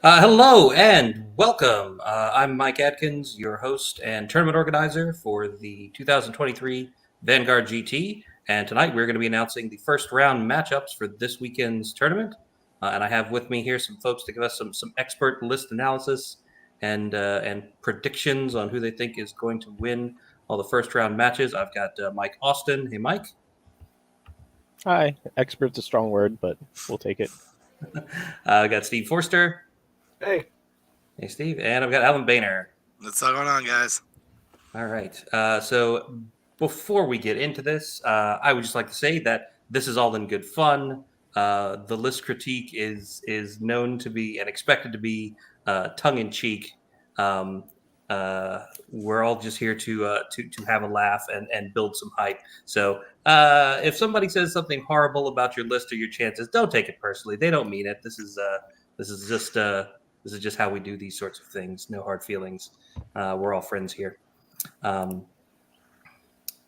Hello and welcome. I'm Mike Atkins, your host and tournament organizer for the 2023 Vanguard GT. And tonight we're going to be announcing the first round matchups for this weekend's tournament. And I have with me here some folks to give us some expert list analysis and predictions on who they think is going to win all the first round matches. I've got Mike Austin. Hey, Mike. Hi. Expert's a strong word, but we'll take it. I've got Steve Forster. Hey. Hey, Steve. And I've got Alan Boehner. What's going on, guys? All right. So before we get into this, I would just like to say that this is all in good fun. The list critique is known to be and expected to be tongue in cheek. We're all just here to have a laugh and build some hype. So if somebody says something horrible about your list or your chances, don't take it personally. They don't mean it. This is just how we do these sorts of things. No hard feelings. We're all friends here.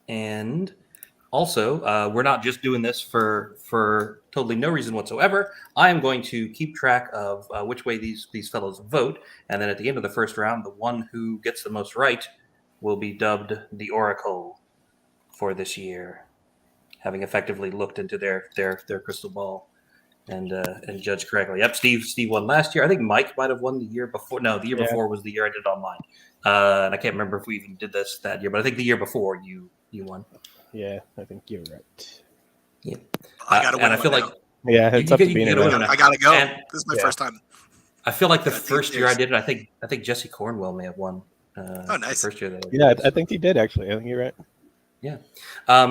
And also, we're not just doing this for totally no reason whatsoever. I am going to keep track of which way these fellows vote, and then at the end of the first round, the one who gets the most right will be dubbed the Oracle for this year, having effectively looked into their crystal ball and judged correctly. Yep, Steve won last year. I think Mike might have won the year before. No, the year before was the year I did online. And I can't remember if we even did this that year, but I think the year before you won. Yeah, I think you're right. Yeah, I gotta win. And I feel like it's up to being I gotta go. And, this is my first time. I feel like the first year I did it, I think Jesse Cornwell may have won. Oh, nice. The first year I think he did actually. I think you're right. Yeah.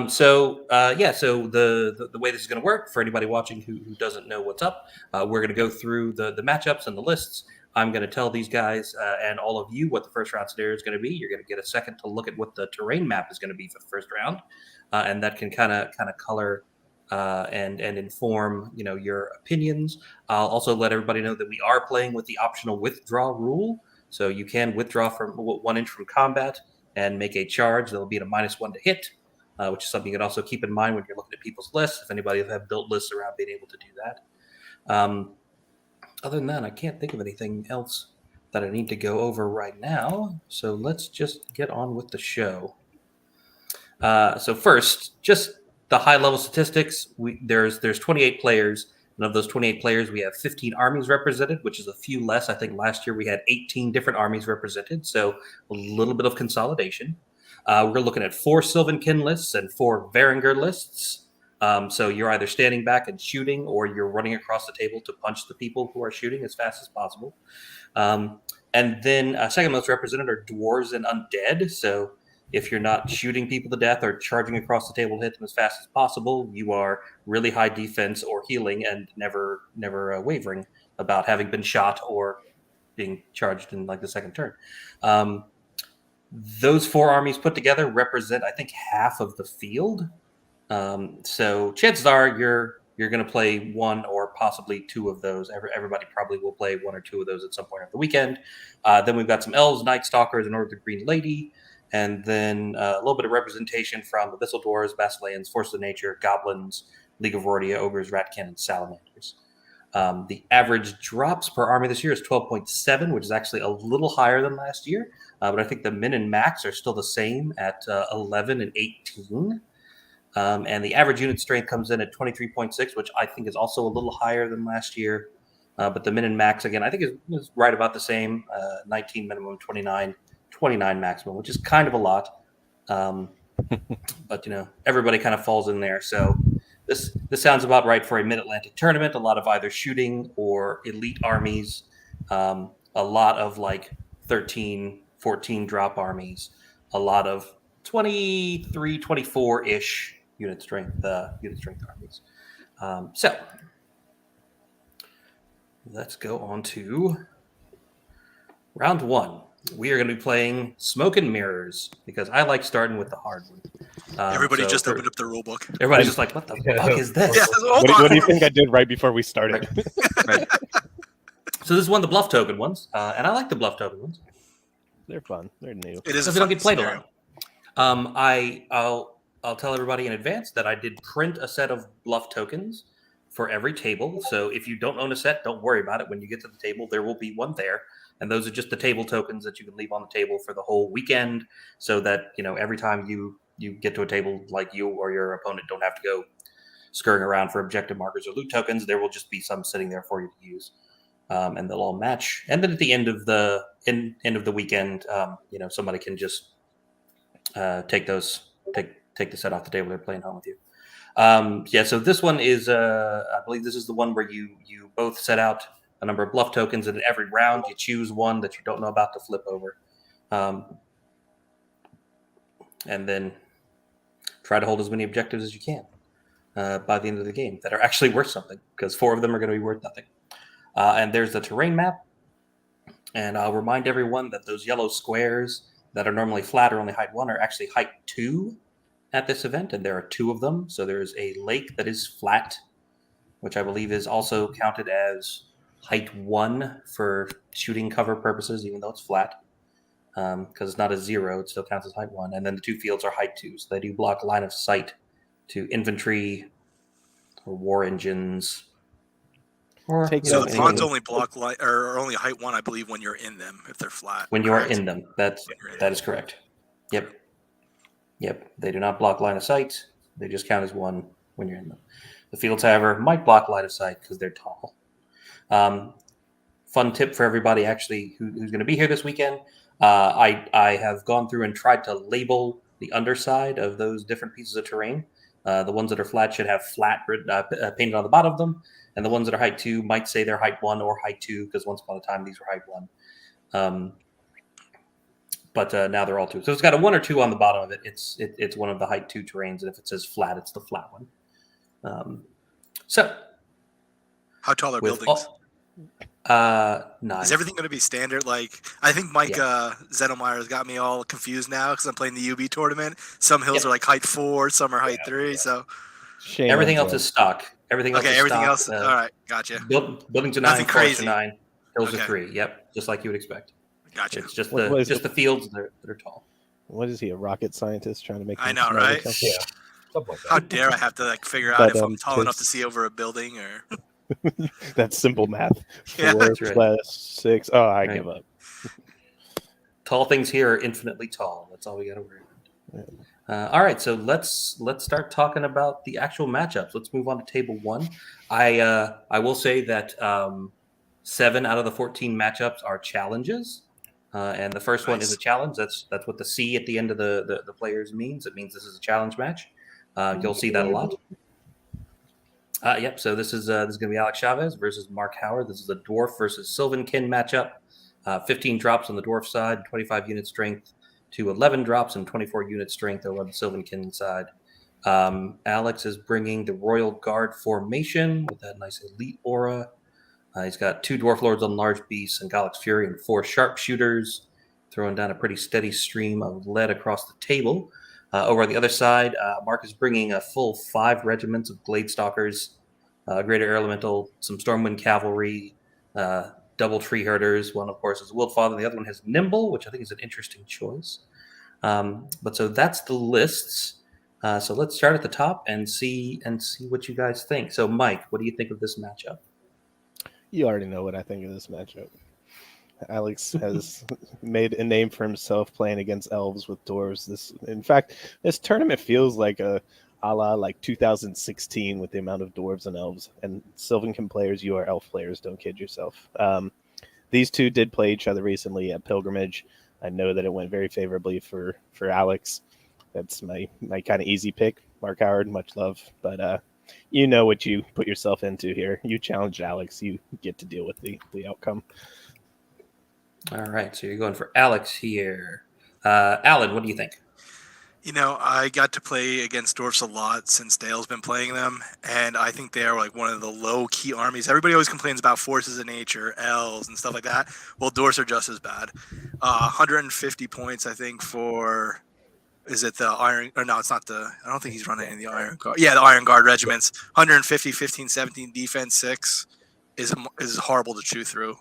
So the way this is going to work for anybody watching who doesn't know what's up, we're going to go through the matchups and the lists. I'm going to tell these guys and all of you what the first round scenario is going to be. You're going to get a second to look at what the terrain map is going to be for the first round, and that can kind of color and inform your opinions. I'll also let everybody know that we are playing with the optional withdraw rule, so you can withdraw from 1 inch from combat and make a charge. That'll be at a -1 to hit, which is something you can also keep in mind when you're looking at people's lists. If anybody have built lists around being able to do that. Other than that, I can't think of anything else that I need to go over right now. So let's just get on with the show. So first, just the high-level statistics. There's 28 players. And of those 28 players, we have 15 armies represented, which is a few less. I think last year we had 18 different armies represented, so a little bit of consolidation. We're looking at 4 Sylvankin lists and 4 Varangur lists. So you're either standing back and shooting, or you're running across the table to punch the people who are shooting as fast as possible. And then second most represented are dwarves and undead. So if you're not shooting people to death or charging across the table to hit them as fast as possible, you are really high defense or healing and never wavering about having been shot or being charged in like the second turn. Those 4 armies put together represent, I think, half of the field. So chances are you're going to play 1 or possibly 2 of those. Everybody probably will play 1 or 2 of those at some point of the weekend. Then we've got some elves, night stalkers, and Order of the Green Lady. And then a little bit of representation from Abyssal Dwarves, Basilians, Forces of Nature, Goblins, League of Rordia, Ogres, Ratkin, and Salamanders. The average drops per army this year is 12.7, which is actually a little higher than last year. But I think the min and max are still the same at 11 and 18. And the average unit strength comes in at 23.6, which I think is also a little higher than last year. But the min and max, again, I think is right about the same, 19 minimum, 29 maximum, which is kind of a lot. But, everybody kind of falls in there. So this sounds about right for a Mid-Atlantic tournament. A lot of either shooting or elite armies. A lot of like 13, 14 drop armies. A lot of 23, 24-ish unit strength armies. So let's go on to round 1. We are going to be playing Smoke and Mirrors because I like starting with the hard one. Everybody just opened up the rule book. Everybody's just like, what the fuck is this? Yeah, what do you think I did right before we started? Right. So this is one of the bluff token ones, and I like the bluff token ones. They're fun. They're new. It is. Because they don't get played a lot. I'll tell everybody in advance that I did print a set of bluff tokens for every table. So if you don't own a set, don't worry about it. When you get to the table, there will be one there. And those are just the table tokens that you can leave on the table for the whole weekend, so that every time you get to a table, like you or your opponent don't have to go scurrying around for objective markers or loot tokens. There will just be some sitting there for you to use, and they'll all match. And then at the end of the weekend, somebody can just take the set off the table. They're playing home with you. So this one is, I believe this is the one where you both set out a number of bluff tokens, and in every round you choose one that you don't know about to flip over, and then try to hold as many objectives as you can by the end of the game that are actually worth something, because 4 of them are going to be worth nothing. And there's the terrain map, and I'll remind everyone that those yellow squares that are normally flat or only height 1 are actually height 2 at this event, and there are 2 of them. So there's a lake that is flat, which I believe is also counted as height 1 for shooting cover purposes, even though it's flat, because it's not a 0, it still counts as height 1. And then the 2 fields are height 2, so they do block line of sight to infantry or war engines. Or, so the fawns only block light, or only height 1, I believe, when you're in them, if they're flat. When you are in them, that is correct. Yep. They do not block line of sight. They just count as 1 when you're in them. The fields, however, might block line of sight because they're tall. Fun tip for everybody actually who's going to be here this weekend. I have gone through and tried to label the underside of those different pieces of terrain. The ones that are flat should have flat painted on the bottom of them, and the ones that are height 2 might say they're height 1 or height 2, because once upon a time these were height 1. But now they're all 2. So it's got a 1 or 2 on the bottom of it. It's one of the height 2 terrains, and if it says flat, it's the flat one. So how tall are buildings? 9. Is everything going to be standard? Like, I think Mike Zettelmeyer has got me all confused now because I'm playing the UB tournament. Some hills are like height 4, some are height 3. So everything else is stock. Everything else. All right, gotcha. Buildings are 9, crazy. 9, hills are 3. Yep, just like you would expect. Gotcha. It's just the fields that are tall. What is he, a rocket scientist trying to make? I know, right? Yeah. Something like that. How dare I have to figure out if I'm tall enough to see over a building or? That's simple math. 4 that's right. plus 6. Oh, I give up. Tall things here are infinitely tall. That's all we got to worry about. All right, so let's start talking about the actual matchups. Let's move on to table 1. I will say that 7 out of the 14 matchups are challenges, and the first one is a challenge. That's what the C at the end of the players means. It means this is a challenge match. You'll see that a lot. So this is going to be Alex Chavez versus Mark Howard. This is a dwarf versus Sylvankin matchup. 15 drops on the dwarf side, 25 unit strength to 11 drops and 24 unit strength over on the Sylvankin side. Alex is bringing the Royal Guard formation with that nice elite aura. He's got 2 Dwarf Lords on large beasts and Gallic Fury and 4 sharpshooters, throwing down a pretty steady stream of lead across the table. Over on the other side, Mark is bringing a full 5 regiments of Gladestalkers, Greater Elemental, some Stormwind Cavalry, double Tree Herders. One, of course, is Wildfather. The other one has Nimble, which I think is an interesting choice. But so that's the lists. So let's start at the top and see what you guys think. So, Mike, what do you think of this matchup? You already know what I think of this matchup. Alex has made a name for himself playing against elves with dwarves. In fact, this tournament feels like a la like 2016 with the amount of dwarves and elves. And Sylvankin players, you are elf players. Don't kid yourself. These two did play each other recently at Pilgrimage. I know that it went very favorably for Alex. That's my kind of easy pick. Mark Howard, much love. But you know what you put yourself into here. You challenged Alex. You get to deal with the outcome. All right, so you're going for Alex here. Alan, what do you think? I got to play against dwarfs a lot since Dale's been playing them, and I think they are like one of the low-key armies. Everybody always complains about forces of nature, elves, and stuff like that. Well, dwarfs are just as bad. 150 points, I think, for... Is it the Iron... Or no, it's not the... I don't think he's running in the Iron Guard. Yeah, the Iron Guard regiments. 150, 15, 17, defense 6 is horrible to chew through.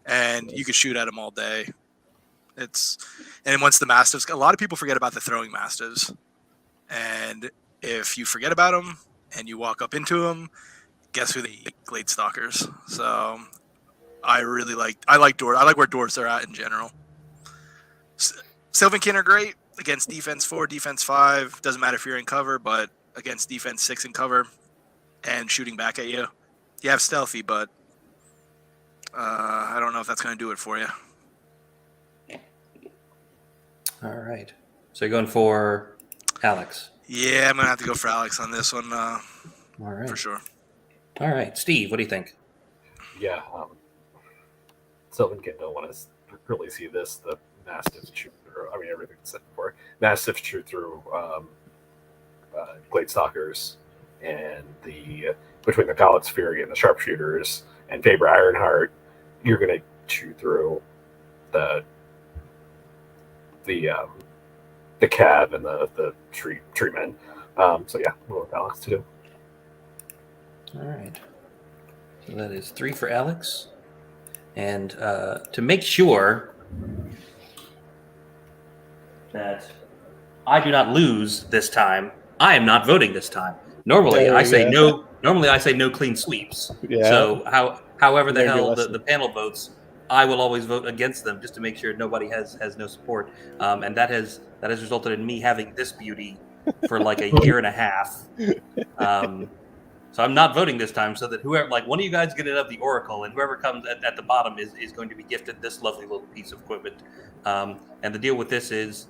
And you could shoot at them all day. And once the Mastiffs... A lot of people forget about the throwing Mastiffs. And if you forget about them and you walk up into them, guess who the Glade Stalkers. So I like Dwarves. I like where Dwarves are at in general. Sylvan Kin are great against defense 4, defense 5. Doesn't matter if you're in cover, but against defense 6 in cover and shooting back at you. You have stealthy, but I don't know if that's going to do it for you. All right. So you're going for Alex. Yeah, I'm going to have to go for Alex on this one All right. for sure. All right. Steve, what do you think? Yeah. Sylvan Kin don't want to really see this. The Mastiffs shoot through. I mean, everything's said before. Mastiffs shoot through Glade Stalkers, and between the Gauntlet Fury and the Sharpshooters and Faber Ironheart, you're going to shoot through the Cav and the tree men. So yeah, we'll go with Alex too. All right. So that is 3 for Alex. And to make sure that I do not lose this time, I am not voting this time. Normally, I say no. Normally, I say no clean sweeps. Yeah. So, however the Learn your hell lesson. the panel votes, I will always vote against them just to make sure nobody has no support. And that has resulted in me having this beauty for like a year and a half. So I'm not voting this time, so that whoever, like one of you guys get it of the Oracle, and whoever comes at the bottom is going to be gifted this lovely little piece of equipment. And the deal with this is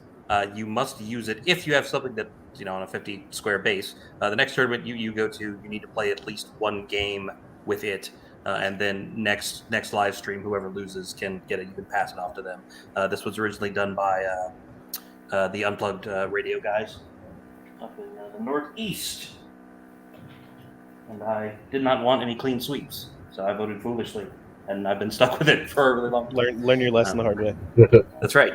you must use it if you have something that, on a 50 square base. The next tournament you go to, you need to play at least one game with it. And then next live stream, whoever loses can get it. You can pass it off to them. This was originally done by the Unplugged radio guys up in the Northeast. And I did not want any clean sweeps, so I voted foolishly, and I've been stuck with it for a really long time. Learn your lesson the hard way. That's right.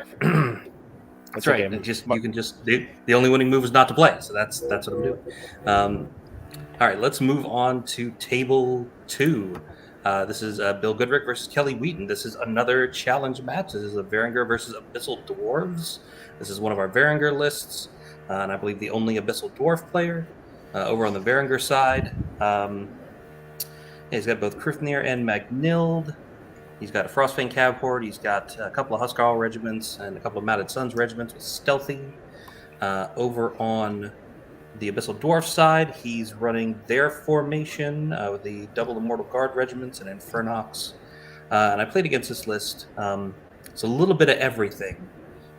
That's right. okay. The only winning move is not to play, so that's what I'm doing. All right, let's move on to table 2. This is Bill Goodrick versus Kelly Wheaton. This is another challenge match. This is a Varangur versus Abyssal Dwarves. This is one of our Varangur lists, and I believe the only Abyssal Dwarf player. Over on the Varangur side, he's got both Krifnir and Magnild. He's got a Frostfang Cav Horde. He's got a couple of Huskarl regiments and a couple of Mounted Sons regiments with Stealthy. Over on the Abyssal Dwarf side, he's running their formation with the double Immortal Guard regiments and Infernox. And I played against this list. It's a little bit of everything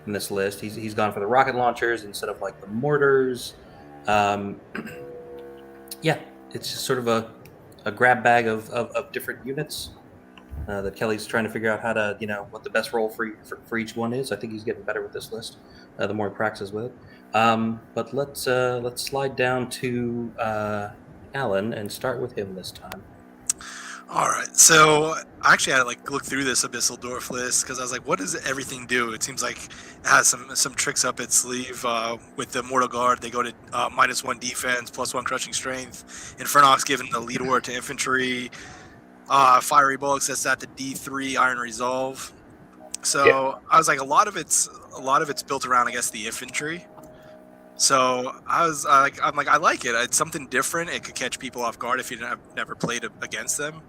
in this list. He's gone for the rocket launchers instead of like the mortars. Yeah, it's just sort of a grab bag of different units that Kelly's trying to figure out how to, what the best role for each one is. I think he's getting better with this list the more he practices with it. But let's slide down to Alan and start with him this time. All right, so I actually had to look through this Abyssal Dwarf list because I was like, what does everything do? It seems like it has some tricks up its sleeve. With the Mortal Guard, they go to -1 defense, +1 crushing strength. Infernox giving the lead war to infantry. Fiery Bullets, that's at the D3 Iron Resolve. So yeah. I was like, a lot of it's built around, I guess, the infantry. So I'm like, I like it. It's something different. It could catch people off guard if you never played against them.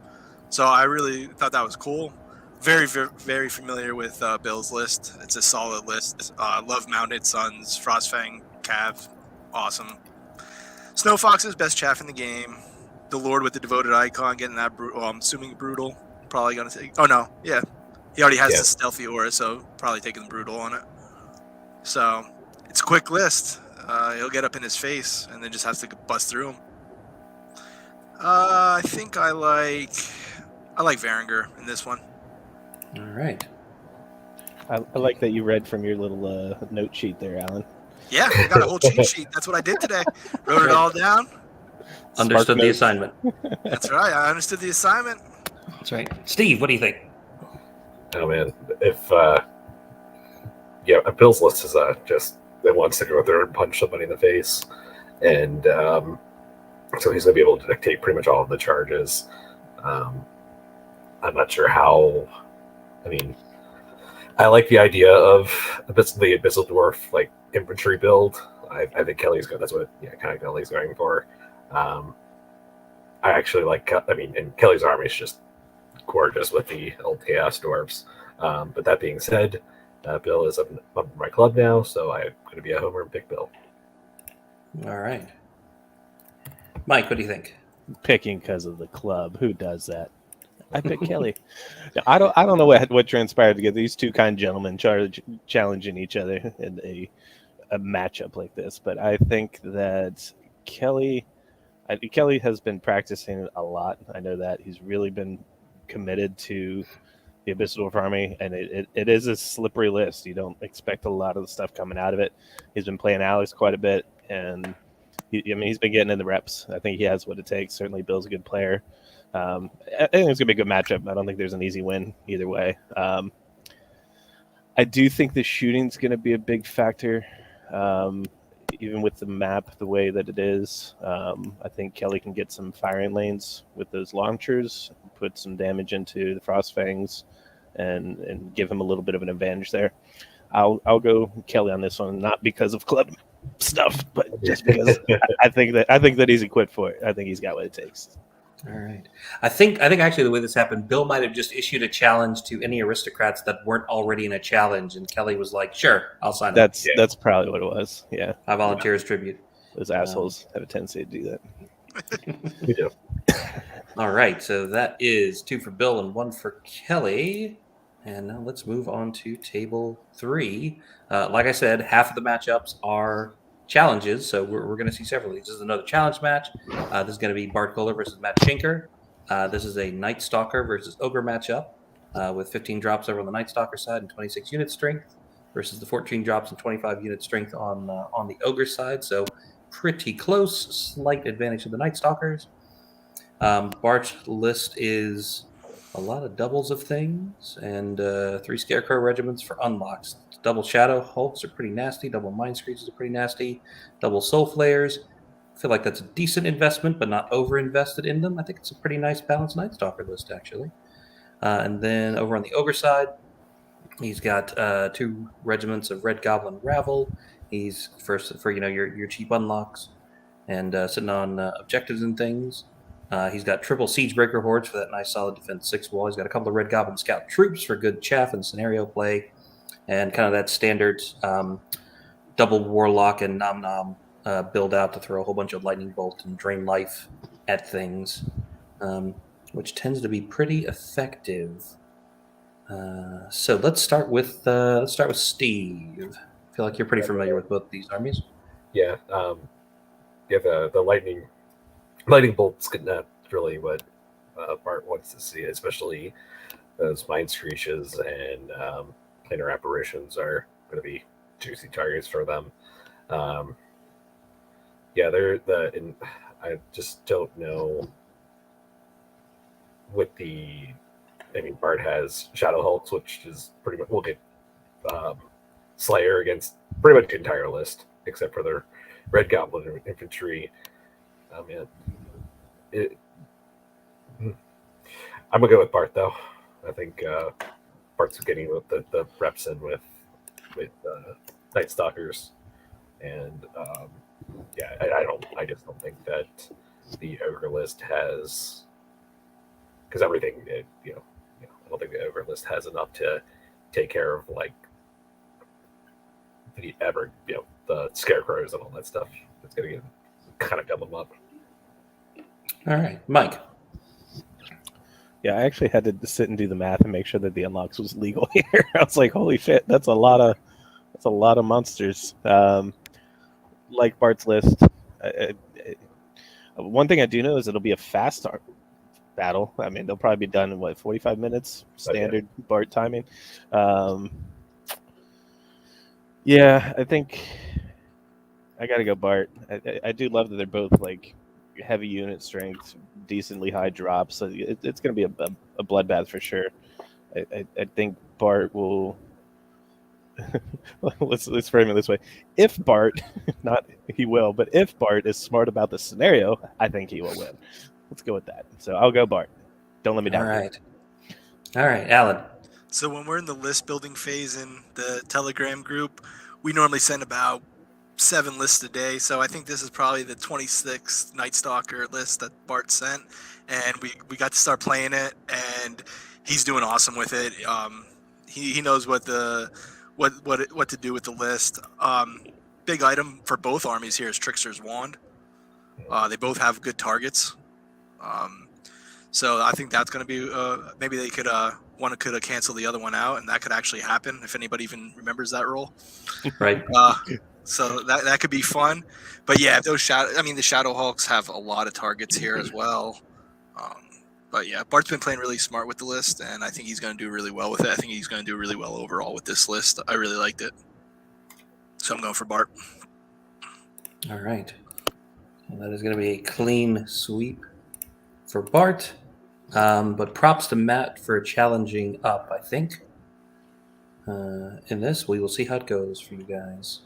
So I really thought that was cool. Very, very, very familiar with Bill's list. It's a solid list. Love Mounted Sons, Frostfang, Cav, awesome. Snow Fox's best chaff in the game. The Lord with the Devoted Icon, getting that brutal. I'm assuming brutal. Probably gonna take. Oh no, yeah. He already has the stealthy aura, so probably taking the brutal on it. So it's a quick list. He'll get up in his face and then just has to bust through him. I think I like Varangur in this one. All right. I like that you read from your little note sheet there, Alan. Yeah, I got a whole cheat sheet. That's what I did today. Wrote it all down. Understood the assignment. That's right. I understood the assignment. That's right. Steve, what do you think? Oh man, if Bill's list is just they wants to go out there and punch somebody in the face, and so he's going to be able to dictate pretty much all of the charges. I'm not sure how. I mean, I like the idea of the Abyssal Dwarf infantry build. I think Kelly's good. That's what kind of Kelly's going for. I actually like. And Kelly's army is just gorgeous with the old chaos dwarves. But that being said, Bill is up in my club now, so I'm going to be a homer and pick Bill. All right, Mike, what do you think? Picking because of the club. Who does that? I pick Kelly. I don't know what transpired to get these two kind gentlemen challenging each other in a matchup like this, but I think that Kelly has been practicing a lot. I know that he's really been committed to the Abyssal Dwarf Army, and it is a slippery list. You don't expect a lot of the stuff coming out of it. He's been playing Alex quite a bit, and he's been getting in the reps. I think he has what it takes. Certainly, Bill's a good player. I think it's gonna be a good matchup. I don't think there's an easy win either way. I do think the shooting's gonna be a big factor. Even with the map the way that it is, I think Kelly can get some firing lanes with those launchers, put some damage into the Frostfangs, and give him a little bit of an advantage there. I'll go Kelly on this one, not because of club stuff, but just because I think that he's equipped for it. I think he's got what it takes. All right. I think actually the way this happened, Bill might have just issued a challenge to any aristocrats that weren't already in a challenge, and Kelly was like, "Sure, I'll sign up." That's probably what it was. Yeah, I volunteer as tribute. Those assholes have a tendency to do that. We do. All right, so that is 2 for Bill and 1 for Kelly. And now let's move on to table 3. Like I said, half of the matchups are challenges, so we're going to see several of these. This is another challenge match. This is going to be Bart Kohler versus Matt Schinker. This is a Night Stalker versus Ogre matchup with 15 drops over on the Night Stalker side and 26 unit strength versus the 14 drops and 25 unit strength on the Ogre side. So pretty close, slight advantage to the Night Stalkers. Bart's list is a lot of doubles of things and 3 Scarecrow regiments for unlocks. Double Shadow Hulks are pretty nasty. Double Mind Screeches are pretty nasty. Double Soul Flayers. I feel like that's a decent investment, but not over-invested in them. I think it's a pretty nice balanced Night Stalker list, actually. And then over on the Ogre side, he's got 2 regiments of Red Goblin Ravel. He's first for your cheap unlocks and sitting on objectives and things. He's got triple Siegebreaker Hordes for that nice solid defense 6 wall. He's got a couple of Red Goblin Scout Troops for good chaff and scenario play, and kind of that standard double Warlock and Nom Nom build out to throw a whole bunch of Lightning Bolt and Drain Life at things, which tends to be pretty effective. So let's start with Steve. I feel like you're pretty familiar with both these armies. Yeah, the lightning bolt's not really what Bart wants to see, especially those Mind Screeches and planar apparitions are going to be juicy targets for them. I just don't know what Bart has Shadow Hulks, which is pretty much, we'll get Slayer against pretty much the entire list, except for their Red Goblin infantry. I'm gonna go with Bart though. I think Bart's getting the reps in with Night Stalkers, and I just don't think that the Ogre list has, because everything I don't think the Ogre list has enough to take care of the Scarecrows and all that stuff. It's gonna kind of gum them up. All right, Mike. Yeah, I actually had to sit and do the math and make sure that the unlocks was legal here. I was like, holy shit, that's a lot of monsters. Like Bart's list. One thing I do know is it'll be a fast battle. I mean, they'll probably be done in 45 minutes standard Bart timing. Yeah, I think I gotta go Bart. I do love that they're both like heavy unit strength, decently high drops. So it's going to be a bloodbath for sure. I think Bart will. let's frame it this way: if Bart, not he will, but if Bart is smart about the scenario, I think he will win. Let's go with that. So I'll go Bart. Don't let me down. All right, Alan. So when we're in the list building phase in the Telegram group, we normally send about 7 lists a day, so I think this is probably the 26th Night Stalker list that Bart sent, and we got to start playing it, and he's doing awesome with it. He knows what to do with the list. Big item for both armies here is Trickster's Wand. They both have good targets, so I think that's going to be maybe they could one could cancel the other one out, and that could actually happen if anybody even remembers that rule. Right. So that could be fun, but yeah, the Shadow Hulks have a lot of targets here as well. But yeah, Bart's been playing really smart with the list, and I think he's going to do really well with it. I think he's going to do really well overall with this list. I really liked it, so I'm going for Bart. All right. Well, that is going to be a clean sweep for Bart, but props to Matt for challenging up. I think in this we will see how it goes for you guys.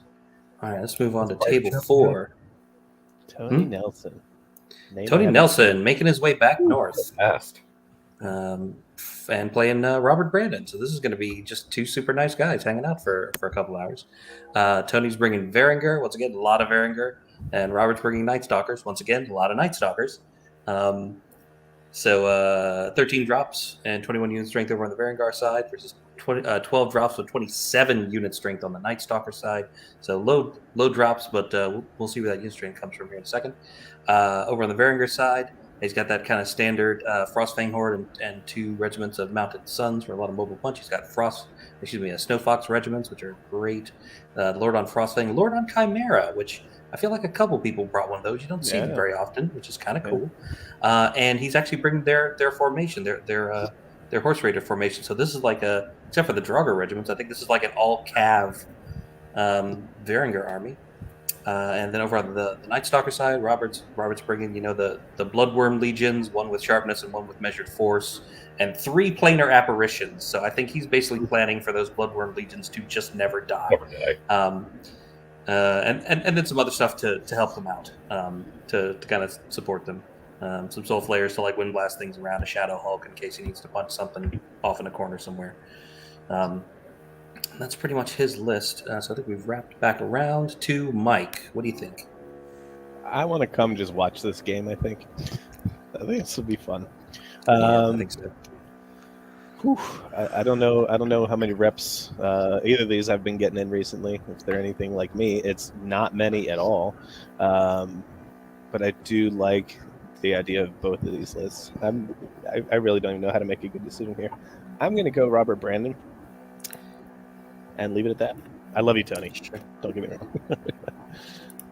All right, let's move on to table 4. Tony Nelson. Tony Nelson making his way back north. Fast. And playing Robert Brandon. So this is going to be just 2 super nice guys hanging out for a couple hours. Tony's bringing Varinger. Once again, a lot of Varinger. And Robert's bringing Night Stalkers. Once again, a lot of Night Stalkers. So 13 drops and 21 unit strength over on the Varangar side versus 12 drops with 27 unit strength on the Night Stalker side. So low drops, but we'll see where that unit strength comes from here in a second. Over on the Varangar side, he's got that kind of standard Frostfang Horde and 2 regiments of Mounted Suns for a lot of mobile punch. He's got Snow Fox regiments, which are great. Lord on Frostfang, Lord on Chimera, which I feel like a couple people brought one of those. You don't see them very often, which is kind of cool. And he's actually bringing their formation, their Horse Raider formation. So this is like except for the Draugr regiments, I think this is like an all-cav Varinger army. And then over on the Night Stalker side, Robert's bringing, the Bloodworm Legions, one with Sharpness and one with Measured Force, and 3 Planar Apparitions. So I think he's basically planning for those Bloodworm Legions to just never die. And then some other stuff to help them out, to kind of support them. Some Soul Flayers to wind blast things around a Shadow Hulk in case he needs to punch something off in a corner somewhere. That's pretty much his list. So I think we've wrapped back around to Mike. What do you think? I want to come just watch this game. I think this will be fun. I think so. I don't know how many reps either of these I've been getting in recently. If they're anything like me, it's not many at all. But I do like the idea of both of these lists. I really don't even know how to make a good decision here. I'm going to go Robert Brandon and leave it at that. I love you, Tony. Sure. Don't get me wrong.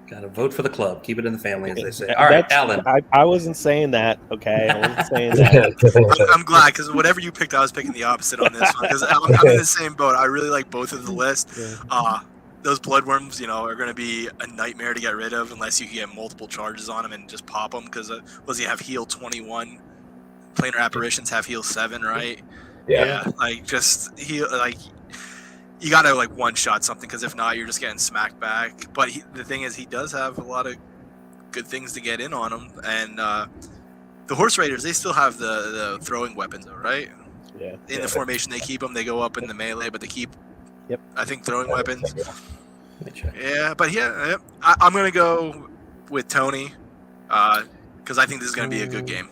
Got to vote for the club. Keep it in the family, as they say. All right, Alan. I wasn't saying that, okay? I wasn't saying that. I'm glad, because whatever you picked, I was picking the opposite on this one. Because I'm in the same boat. I really like both of the lists. Yeah. Those Bloodworms, are going to be a nightmare to get rid of unless you can get multiple charges on them and just pop them. Because you have heal 21, Planar Apparitions have heal 7, right? Yeah. You gotta one-shot something, because if not, you're just getting smacked back. But the thing is, he does have a lot of good things to get in on him, and the Horse Raiders, they still have the throwing weapons, though, right? Yeah. In the formation, they keep them. They go up in the melee, but they keep, I think, throwing weapons. Yeah, but I'm gonna go with Tony, because I think this is gonna be a good game.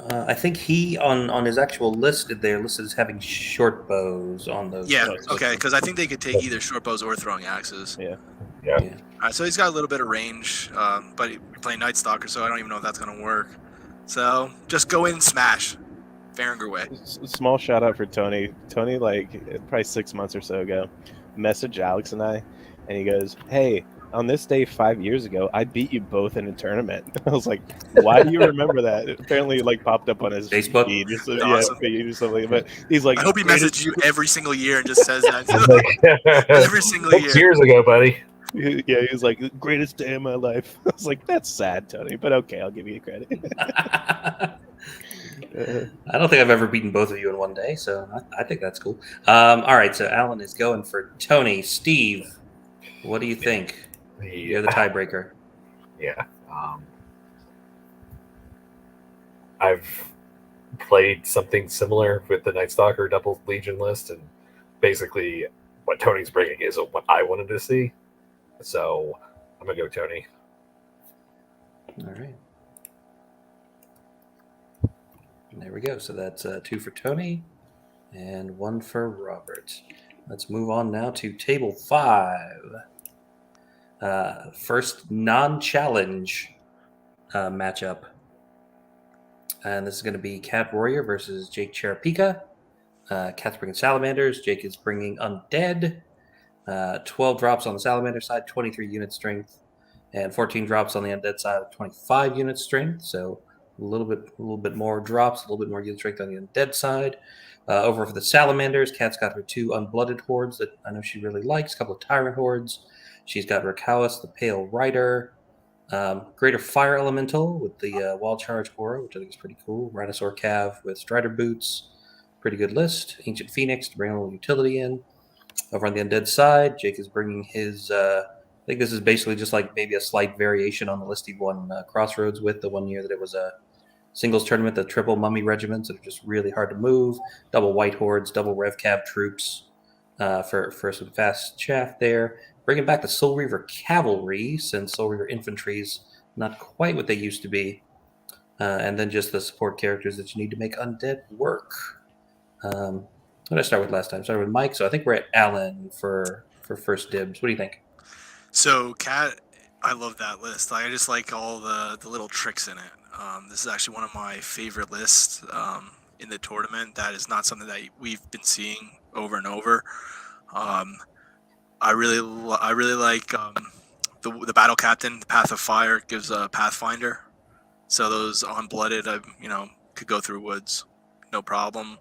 I think he on his actual list they're listed as having short bows on those. Yeah, okay, because I think they could take either short bows or throwing axes. Yeah. All right, so he's got a little bit of range, but you're playing Night Stalker, so I don't even know if that's going to work. So just go in and smash. Varinger way. Small shout out for Tony. Tony, probably 6 months or so ago, messaged Alex and I, and he goes, "Hey, on this day 5 years ago, I beat you both in a tournament." I was like, "Why do you remember that?" It apparently, popped up on his Facebook feed or awesome. feed or something. But he's like, I hope he messages you every single year and just says that every single year. 6 years ago, buddy. Yeah, he was like, "Greatest day of my life." I was like, "That's sad, Tony, but okay, I'll give you credit." I don't think I've ever beaten both of you in one day, so I think that's cool. All right, so Alan is going for Tony. Steve, what do you think? You're the tiebreaker. Yeah. I've played something similar with the Night Stalker Double Legion list, and basically what Tony's bringing is what I wanted to see. So I'm gonna go Tony. All right. There we go. So that's 2 for Tony and 1 for Robert. Let's move on now to table 5. First non-challenge matchup. And this is going to be Cat Warrior versus Jake Cherapika. Cat's bringing Salamanders. Jake is bringing Undead. 12 drops on the Salamander side, 23 unit strength, and 14 drops on the Undead side, 25 unit strength. So a little bit more drops, a little bit more unit strength on the Undead side. Over for the Salamanders, Cat's got her 2 Unblooded hordes that I know she really likes, a couple of Tyrant hordes. She's got Rakawas, the Pale Rider, Greater Fire Elemental with the Wall Charge Aura, which I think is pretty cool. Rhinosaur Cav with Strider Boots, pretty good list. Ancient Phoenix to bring a little utility in. Over on the Undead side, Jake is bringing his. I think this is basically just like maybe a slight variation on the list he won Crossroads with the one year that it was a singles tournament, the triple mummy regiments that are just really hard to move. Double white hordes, double Rev Cav troops for some fast chaff there. Bringing back the Soul Reaver Cavalry, since Soul Reaver Infantry's not quite what they used to be. And then just the support characters that you need to make Undead work. What did I start with last time? I started with Mike, so I think we're at Alan for first dibs. What do you think? So, Cat, I love that list. I just like all the little tricks in it. This is actually one of my favorite lists in the tournament. That is not something that we've been seeing over and over. I really like the Battle Captain. The Path of Fire gives a Pathfinder, so those unblooded, could go through woods, no problem.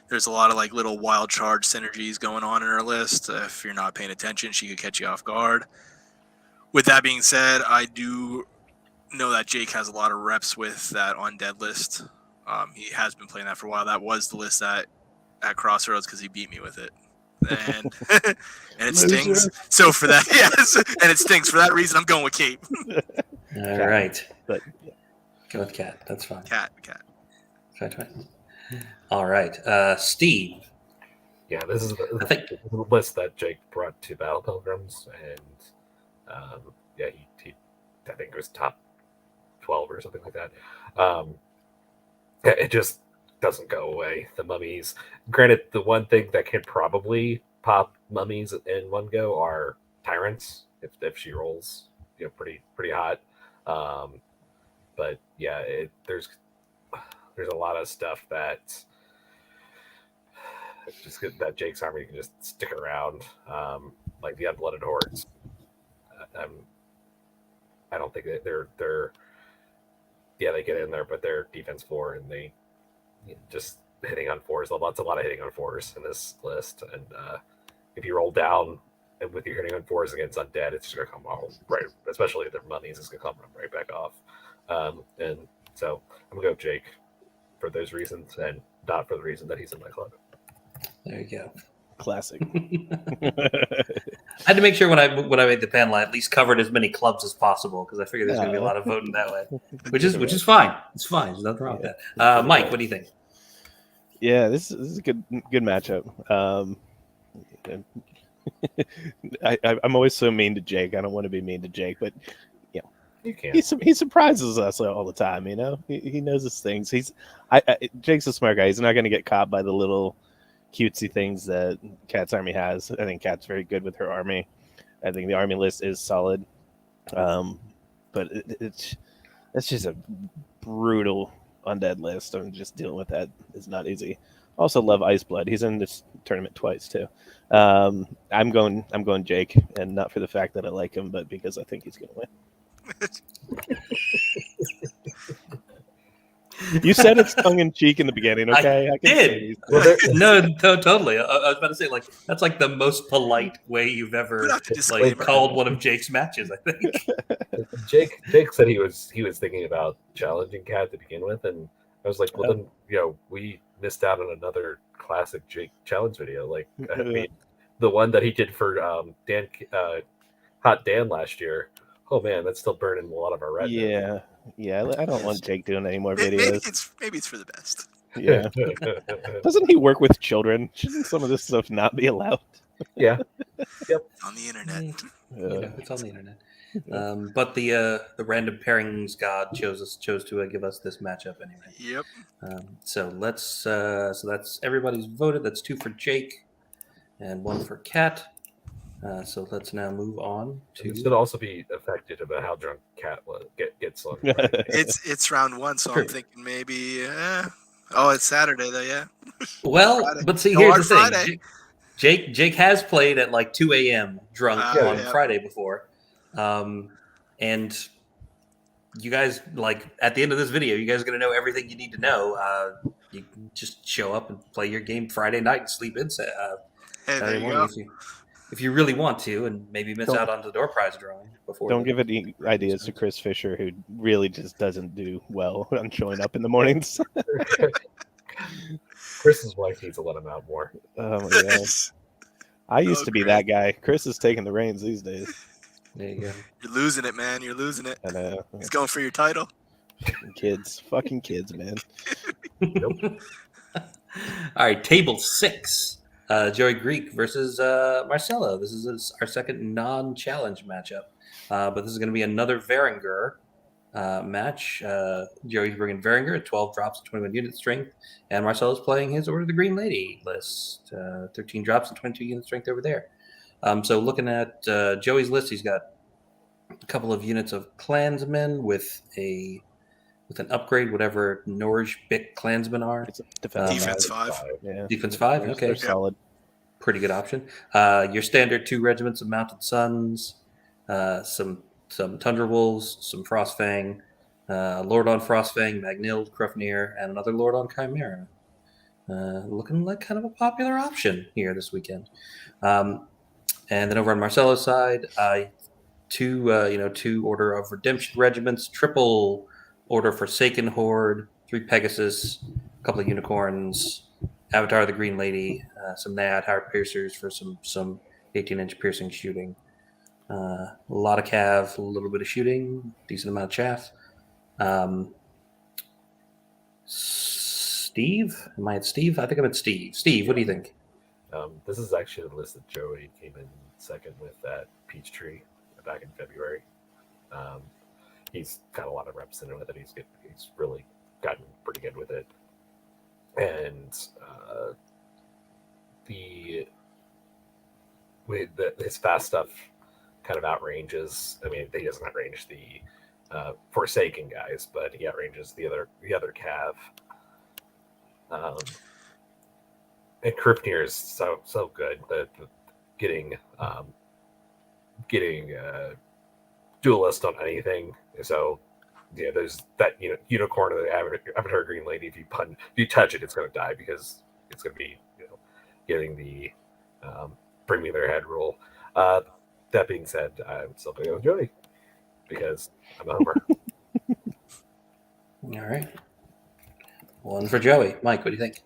There's a lot of like little wild charge synergies going on in her list. If you're not paying attention, she could catch you off guard. With that being said, I do know that Jake has a lot of reps with that Undead list. He has been playing that for a while. That was the list at Crossroads because he beat me with it. And and it stings. So for that, yes, and it stinks. For that reason, I'm going with Cape. All right. But Go with Cat. That's fine. Cat. Fine. All right. Steve. Yeah, this is I think the list that Jake brought to Battle Pilgrims, and he I think it was top 12 or something like that. It just doesn't go away. The mummies. Granted, the one thing that can probably pop mummies in one go are tyrants if she rolls, pretty hot. But yeah, there's a lot of stuff that that Jake's army can just stick around, like the Unblooded hordes. I don't think that they're they get in there, but they're defense 4 and they just hitting on 4s. A lot of hitting on 4s in this list, and if you roll down and with your hitting on 4s against Undead, it's just gonna come all right. Especially if they're mummies, it's gonna come right back off. And so I'm gonna go with Jake for those reasons, and not for the reason that he's in my club. there you go. classic. I had to make sure when I made the panel, I at least covered as many clubs as possible because I figured there's going to be a lot of voting that way, which is fine. It's fine. There's nothing wrong with that. Mike, what do you think? Yeah, this is a good matchup. I'm always so mean to Jake. I don't want to be mean to Jake, but You can't. he surprises us all the time. He knows his things. Jake's a smart guy. He's not going to get caught by the little cutesy things that Cat's army has. I think Cat's very good with her army. I think the army list is solid, but it's just a brutal Undead list. I'm just dealing with that. It's not easy. Also love Iceblood. He's in this tournament twice too. I'm going Jake, and not for the fact that I like him, but because I think he's going to win. You said it's tongue in cheek in the beginning, okay? I did. No, totally. I was about to say, like, that's like the most polite way you've ever called one of Jake's matches, I think. Jake said he was thinking about challenging Cat to begin with, and I was like, well, then we missed out on another classic Jake challenge video. Like, I mean, the one that he did for Hot Dan last year. Oh man, that's still burning a lot of our retina. Yeah. I don't want Jake doing any more videos. Maybe it's for the best. Yeah. Doesn't he work with children? Shouldn't some of this stuff not be allowed? Yeah. On the internet. It's on the internet. But the random pairings god chose to give us this matchup anyway. Yep. So let's so that's everybody's voted. That's 2 for Jake and 1 for Kat. So let's now move on to. This could also be affected about how drunk Cat gets on Friday. It's round 1, so True. I'm thinking maybe. Oh, it's Saturday though. Yeah. Well, Friday. but see, Go here's on the thing. Friday. Jake has played at like 2 a.m. drunk on Yeah. Friday before, and you guys like at the end of this video, you guys are gonna know everything you need to know. You can just show up and play your game Friday night and sleep in Hey, there Saturday you morning go. if you really want to, and maybe miss Don't- out on the door prize drawing before. Don't give any ideas to Chris Fisher, who really just doesn't do well on showing up in the mornings. Chris's wife needs to let him out more. Oh my god. I used Oh, to be great. that guy. Chris is taking the reins these days. There you go. You're losing it, man. You're losing it. And He's going for your title. fucking kids, man. Nope. All right, table 6. Joey Greek versus Marcelo. This is our second non-challenge matchup, but this is going to be another Varinger match. Joey's bringing Varinger at 12 drops and 21 unit strength, and Marcelo's playing his Order of the Green Lady list, 13 drops and 22 unit strength over there. So looking at Joey's list, he's got a couple of units of Klansmen with an upgrade, whatever Norge Bic Klansmen are. It's Defense 5. Yeah. Defense 5, They're okay. solid. Pretty good option. Your standard 2 regiments of Mounted Sons, some Tundra Wolves, some Frostfang, Lord on Frostfang, Magnild, Krufnir, and another Lord on Chimera. Looking like kind of a popular option here this weekend. And then over on Marcelo's side, two Order of Redemption regiments, triple Order Forsaken Horde, 3 Pegasus, a couple of Unicorns, Avatar of the Green Lady, some Nad Howard Piercers for some 18-inch piercing shooting. A lot of cav, a little bit of shooting, decent amount of chaff. Steve? Am I at Steve? I think I'm at Steve. Steve, what do you think? This is actually the list that Joey came in second with at Peachtree back in February. He's got a lot of reps in it with it. He's really gotten pretty good with it. And his fast stuff kind of outranges. I mean, he doesn't outrange the Forsaken guys, but he outranges the other cav. And Kripnir is so good that getting duelist on anything. So yeah, there's that unicorn of the Avatar Green Lady. If you touch it, it's going to die because it's going to be getting the bring me their head rule. That being said, I'm still going to go with Joey because I'm a homer. All right. 1 for Joey. Mike, what do you think?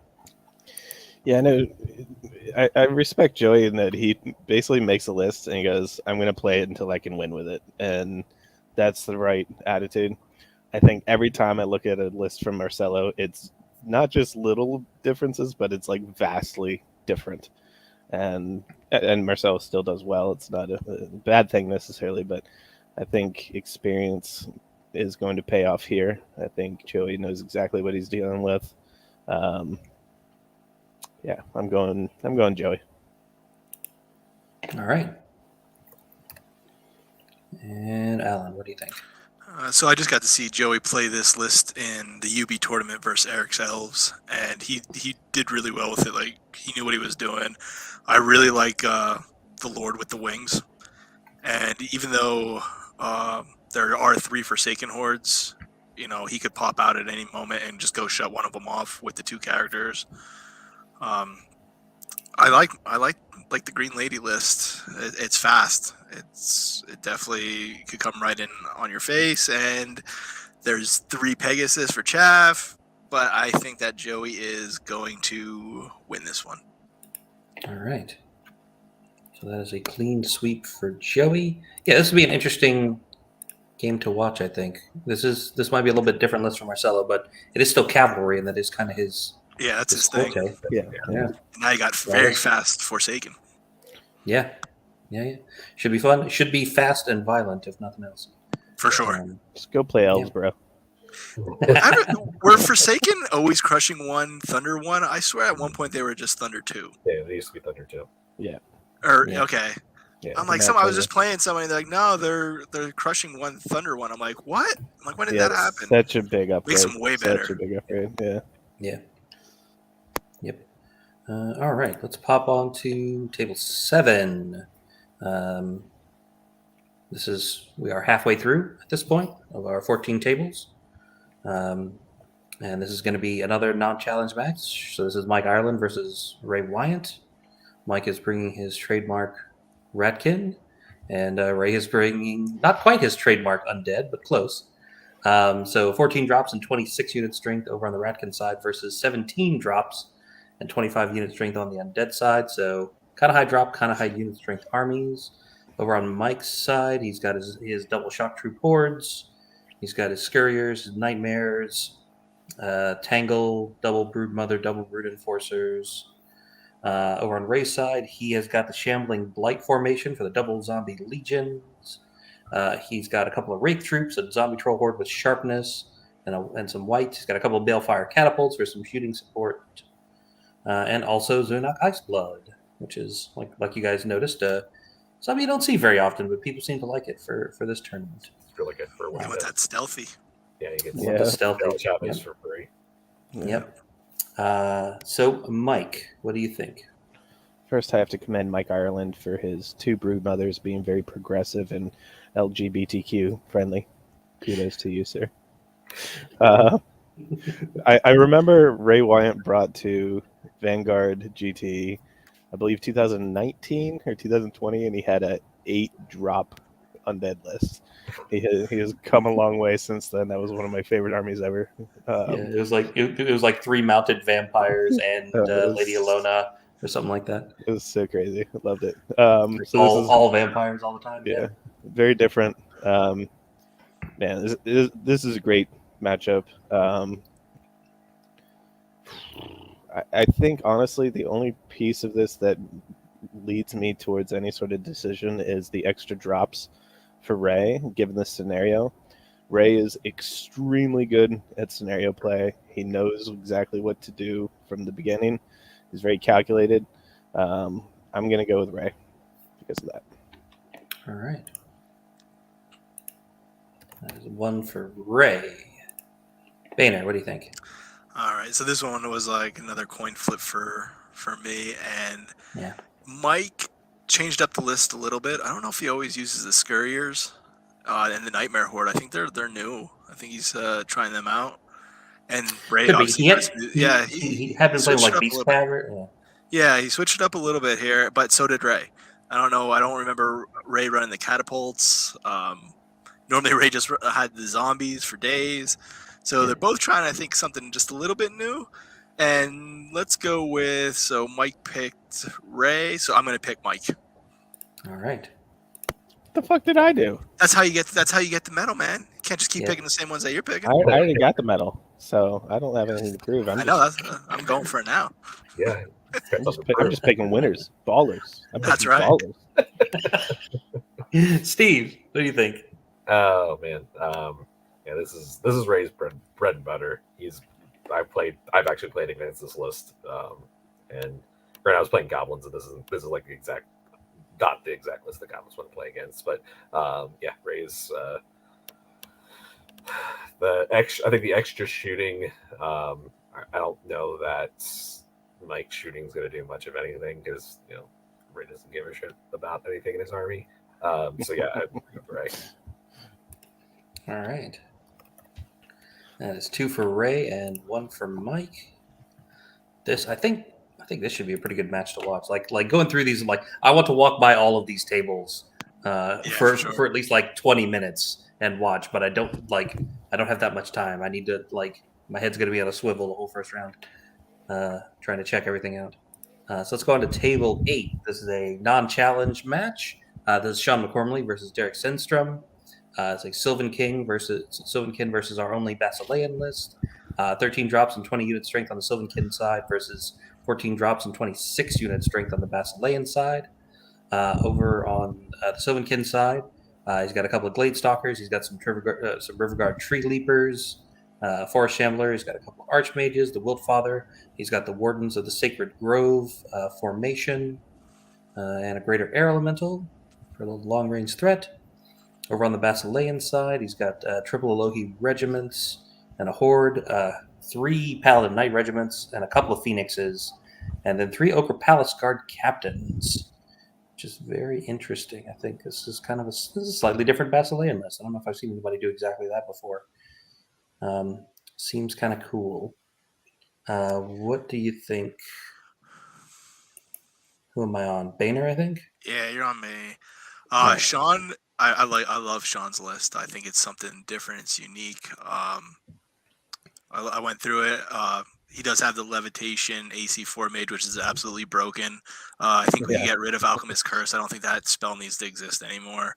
Yeah, no, I respect Joey in that he basically makes a list and he goes, I'm going to play it until I can win with it. And that's the right attitude. I think every time I look at a list from Marcelo, it's not just little differences, but it's like vastly different. And Marcelo still does well. It's not a bad thing necessarily, but I think experience is going to pay off here. I think Joey knows exactly what he's dealing with. Yeah, I'm going Joey. All right. And Alan, what do you think? So I just got to see Joey play this list in the UB tournament versus Eric's Elves, and he did really well with it. Like, he knew what he was doing. I really like the Lord with the Wings, and even though there are 3 Forsaken Hordes, he could pop out at any moment and just go shut one of them off with the 2 characters. I like the Green Lady list. It's fast. It definitely could come right in on your face, and there's 3 Pegasus for chaff, but I think that Joey is going to win this one. All right. So that is a clean sweep for Joey. Yeah, this will be an interesting game to watch, I think. This might be a little bit different list from Marcelo, but it is still cavalry, and that is kind of his Yeah, that's his forte. thing. Yeah. Yeah. Now you got very fast Forsaken. Yeah. Should be fun. Should be fast and violent, if nothing else. For sure. Just go play elves, bro. Were Forsaken always crushing 1, Thunder 1? I swear at one point they were just Thunder 2. Yeah, they used to be Thunder 2. Or Yeah. okay. Yeah, I'm like, I was just playing somebody. They're like, no, they're crushing 1, Thunder 1. I'm like, what? I'm like, when did that happen? Such a big upgrade. Makes them way better. Such a big upgrade. Yeah. Yep. All right, let's pop on to table 7. We are halfway through at this point of our 14 tables. And this is going to be another non-challenge match. So this is Mike Ireland versus Ray Wyant. Mike is bringing his trademark Ratkin, and Ray is bringing not quite his trademark Undead, but close. So 14 drops and 26 unit strength over on the Ratkin side versus 17 drops and 25 unit strength on the Undead side. So kind of high drop, kind of high unit strength armies. Over on Mike's side, he's got his double shock troop hordes. He's got his Scurriers, his Nightmares, Tangle, double Brood Mother, double Brood Enforcers. Over on Ray's side, he has got the Shambling Blight formation for the double Zombie Legions. He's got a couple of Wraith troops, a Zombie Troll Horde with Sharpness, and some white. He's got a couple of Balefire Catapults for some shooting support. And also Zunok Iceblood, which is, like you guys noticed, something you don't see very often, but people seem to like it for this tournament. It's really good for You want that stealthy? Yeah, you get The stealth. chapters for free. Yep. So, Mike, what do you think? First, I have to commend Mike Ireland for his 2 brood mothers being very progressive and LGBTQ friendly. Kudos to you, sir. I remember Ray Wyant brought to Vanguard GT, I believe 2019 or 2020, and he had a 8-drop undead list. He has come a long way since then. That was one of my favorite armies ever. It was like 3 mounted vampires and Lady Alona or something like that. It was so crazy. I loved it. All vampires all the time. Yeah, very different. Man, this is a great matchup. I think honestly the only piece of this that leads me towards any sort of decision is the extra drops for Ray, given this scenario. Ray is extremely good at scenario play. He knows exactly what to do from the beginning. He's very calculated. I'm going to go with Ray because of that. All right. That is 1 for Ray. Boehner, what do you think? All right, so this one was like another coin flip for me, and Yeah. Mike changed up the list a little bit. I don't know if he always uses the Scurriers and the Nightmare Horde. I think they're new. I think he's trying them out. And Ray, obviously, He had been playing like Beast Cavern. Yeah, he switched it up a little bit here, but so did Ray. I don't know. I don't remember Ray running the catapults. Normally, Ray just had the zombies for days. So they're both trying, I think, something just a little bit new. And let's go with, so Mike picked Ray, so I'm going to pick Mike. All right. What the fuck did I do? That's how you get the medal, man. You can't just keep picking the same ones that you're picking. I already got the medal, so I don't have anything to prove. I'm going for it now. Yeah. I'm just picking winners, ballers. That's right. Ballers. Steve, what do you think? Oh man, yeah, this is Ray's bread and butter. I've actually played against this list, and I was playing goblins, and this is like not the exact list the goblins want to play against, but yeah, Ray's I think the extra shooting. I don't know that Mike's shooting is going to do much of anything because Ray doesn't give a shit about anything in his army. So yeah, Ray. All right. That is 2 for Ray and 1 for Mike. I think this should be a pretty good match to watch. Like going through these, I want to walk by all of these tables for at least 20 minutes and watch, but I don't have that much time. I need to my head's going to be on a swivel the whole first round, trying to check everything out. So let's go on to table 8. This is a non-challenge match. This is Sean McCormley versus Derek Sindstrom. It's like Sylvankin versus our only Basilean list. 13 drops and 20 unit strength on the Sylvankin side versus 14 drops and 26 unit strength on the Basilean side. Over on the Sylvankin side, he's got a couple of Glade Stalkers. He's got some Riverguard Tree Leapers, Forest Shambler. He's got a couple of Archmages, the Wildfather. He's got the Wardens of the Sacred Grove formation, and a Greater Air Elemental for a little long-range threat. Over on the Basilean side, he's got triple Elohi regiments and a horde, 3 Paladin Knight regiments, and a couple of Phoenixes, and then 3 Ochre Palace Guard captains, which is very interesting. I think this is kind of this is a slightly different Basilean list. I don't know if I've seen anybody do exactly that before. Seems kind of cool. What do you think? Who am I on? Boehner, I think. Yeah, you're on me. Right. Sean, I love Sean's list. I think it's something different. It's unique. I went through it. He does have the levitation AC4 mage, which is absolutely broken. I think we can get rid of Alchemist Curse. I don't think that spell needs to exist anymore.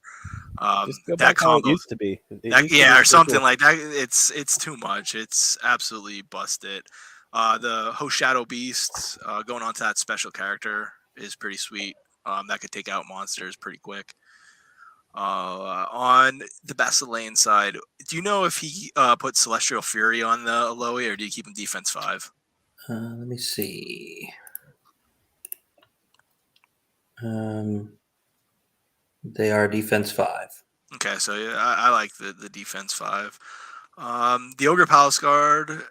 Just go That back how it combo, used to be. It used to be or so something cool. like that. It's too much. It's absolutely busted. The Host Shadow Beasts going on to that special character is pretty sweet. That could take out monsters pretty quick. On the Basilean side, do you know if he put Celestial Fury on the Aloe, or do you keep him defense 5? Let me see. They are defense 5. Okay, so yeah, I like the defense 5. The Ogre Palace Guard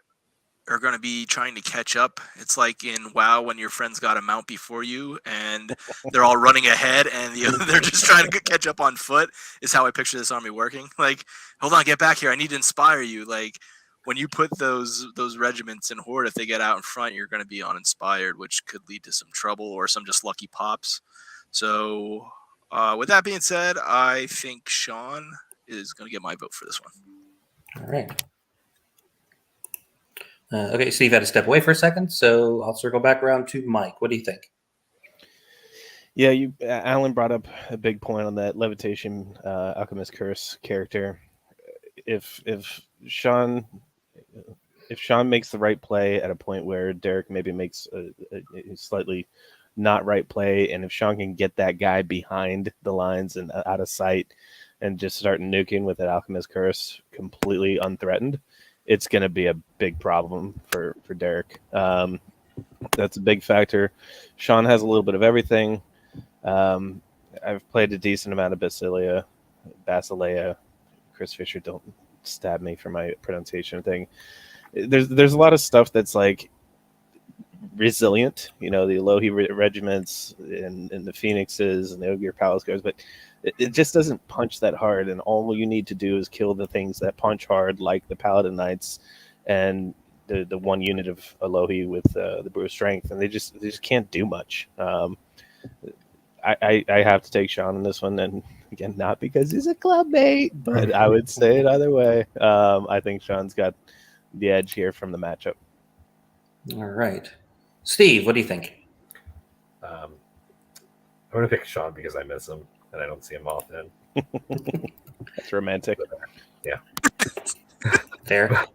are going to be trying to catch up. It's like in WoW when your friends got a mount before you and they're all running ahead and they're just trying to catch up on foot is how I picture this army working. Like, hold on, get back here. I need to inspire you. Like, when you put those regiments in Horde, if they get out in front, you're going to be uninspired, which could lead to some trouble or some just lucky pops. So with that being said, I think Sean is going to get my vote for this one. All right. Okay, Steve had to step away for a second, so I'll circle back around to Mike. What do you think? Yeah, Alan brought up a big point on that levitation Alchemist Curse character. If Sean makes the right play at a point where Derek maybe makes a slightly not right play, and if Sean can get that guy behind the lines and out of sight and just start nuking with that Alchemist Curse completely unthreatened, it's going to be a big problem for Derek. That's a big factor. Sean has a little bit of everything. I've played a decent amount of Basilea. Chris Fisher, don't stab me for my pronunciation thing. There's a lot of stuff that's like resilient, the Elohi regiments and the Phoenixes and the Ogre Palace Guards, but it just doesn't punch that hard, and all you need to do is kill the things that punch hard, like the Paladin Knights and the one unit of Elohi with the Brew of Strength, and they just can't do much. I have to take Sean in this one, and again, not because he's a club mate, but I would say it either way. I think Sean's got the edge here from the matchup. All right. Steve, what do you think? I'm going to pick Sean because I miss him and I don't see him often. That's romantic. Yeah. Fair.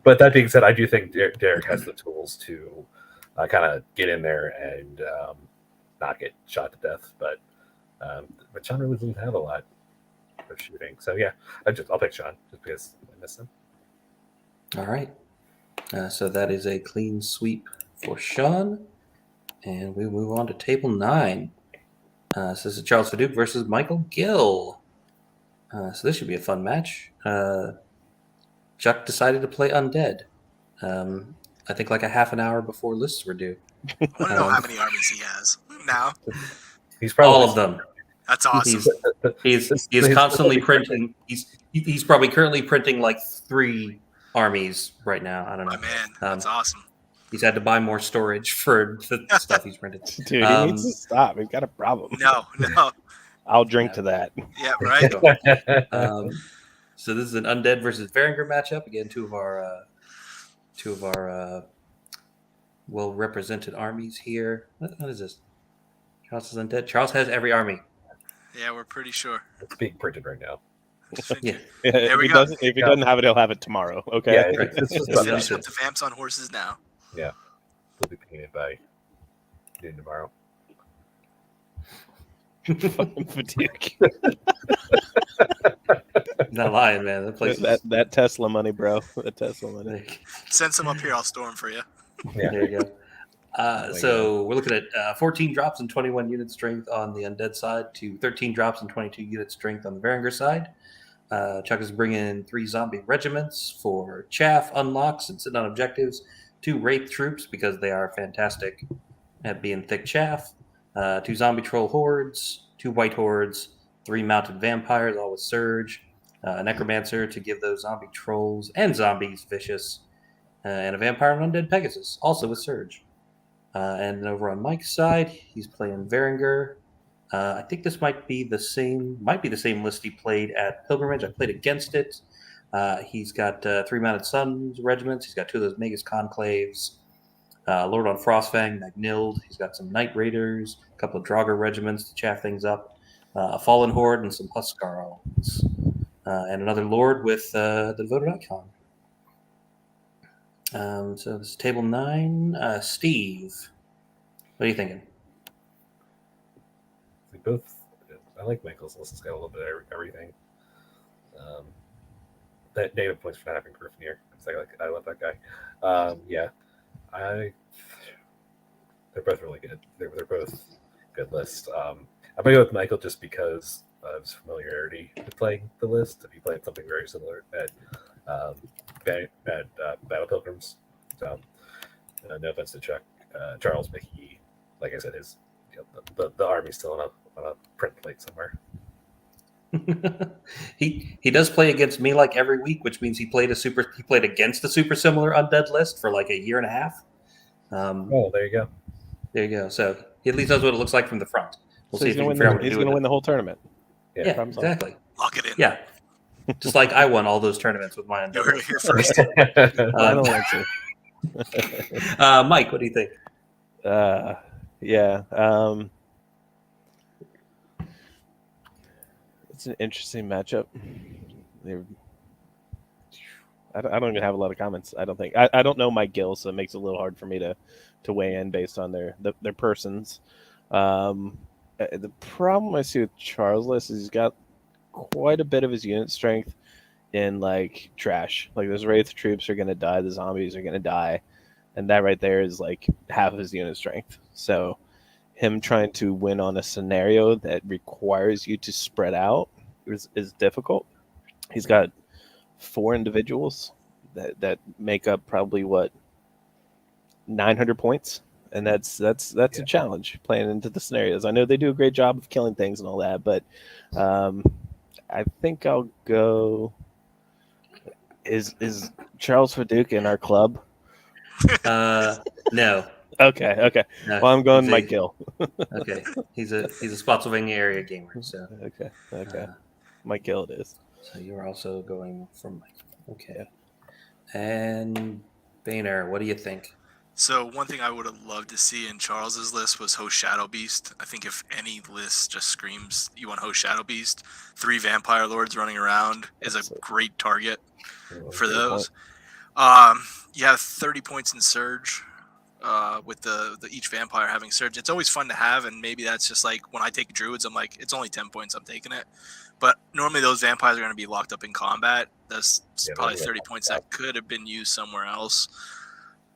But that being said, I do think Derek has the tools to kind of get in there and not get shot to death. But Sean really doesn't have a lot of shooting. So yeah, I'll pick Sean just because I miss him. All right. So that is a clean sweep for Sean. And we move on to table 9. So this is Charles Fadouk versus Michael Gill. So this should be a fun match. Chuck decided to play Undead. I think like a half an hour before lists were due. I want to know how many armies he has now. He's probably all of them. That's awesome. He's constantly printing. He's probably currently printing like 3 armies right now. I don't know. My man, that's awesome. He's had to buy more storage for the stuff he's printed. Dude, he needs to stop. We've got a problem. No. I'll drink to that. Yeah, right. So this is an Undead versus Varangur matchup. Again, two of our well-represented armies here. What is this? Charles is Undead. Charles has every army. Yeah, we're pretty sure. It's being printed right now. Yeah. There we go. If he doesn't have it, he'll have it tomorrow. Okay. Yeah, Right. it's just Finish about up the vamps on horses now. Yeah, they'll be painted by noon tomorrow. Fucking fatigue. Not lying, man. That place that Tesla money, bro. That Tesla money. like, Send some up here. I'll store them for you. Yeah. there you go. So we're looking at 14 drops and 21 unit strength on the undead side to 13 drops and 22 unit strength on the Varangur side. Chuck is bringing in 3 zombie regiments for chaff unlocks and sitting on objectives, 2 wraith troops because they are fantastic at being thick chaff, 2 zombie troll hordes, 2 white hordes, 3 mounted vampires, all with surge, a necromancer to give those zombie trolls and zombies vicious, and a vampire and undead Pegasus, also with surge. And then over on Mike's side, he's playing Varangur. I think this might be the same list he played at Pilgrimage. I played against it. He's got 3 mounted Suns regiments. He's got 2 of those Magus Conclaves. Lord on Frostfang, Magnild. He's got some Knight Raiders, a couple of Draugr regiments to chaff things up, a Fallen Horde, and some Huskarls. And another Lord with the Devoted Icon. So this is table 9. Steve, what are you thinking? I like Michael's list. It's got a little bit of everything. That negative points for not having Griffin I love that guy. They're both really good. They're both good lists. I'm gonna go with Michael just because of his familiarity with playing the list. If he played something very similar at Battle Pilgrims, so no offense to Chuck, Charles, but he, like I said, his the army's still on a print plate somewhere. he does play against me like every week, which means he played against a super similar undead list for like a year and a half. There you go. There you go. So he at least knows what it looks like from the front. We'll see if he can figure out what to do. He's going to win the whole tournament. Yeah, exactly. Lock it in. Yeah, just like I won all those tournaments with my undead. You heard it here first. Final answer. Mike, what do you think? Yeah. It's an interesting matchup. I don't even have a lot of comments. I don't think. I don't know Mike Gill, so it makes it a little hard for me to weigh in based on their persons. The problem I see with Charles' list is he's got quite a bit of his unit strength in like trash. Like those wraith troops are going to die, the zombies are going to die, and that right there is like half of his unit strength. So him trying to win on a scenario that requires you to spread out is difficult. He's got 4 individuals that make up probably 900 points, and that's a challenge playing into the scenarios. I know they do a great job of killing things and all that, but I think I'll go. Is Charles Faduka in our club? No. Okay. No, Well, I'm going Mike Gill. Okay, he's a Spotsylvania area gamer. So Okay. Mike Gill it is. So you're also going for Mike. Okay. And Boehner, what do you think? So one thing I would have loved to see in Charles's list was Host Shadow Beast. I think if any list just screams you want Host Shadow Beast, 3 Vampire Lords running around is a great target for those. You have 30 points in Surge with the each vampire having Surge. It's always fun to have, and maybe that's just like when I take Druids, I'm like, it's only 10 points, I'm taking it. But normally those vampires are going to be locked up in combat. That's probably 30 points that could have been used somewhere else.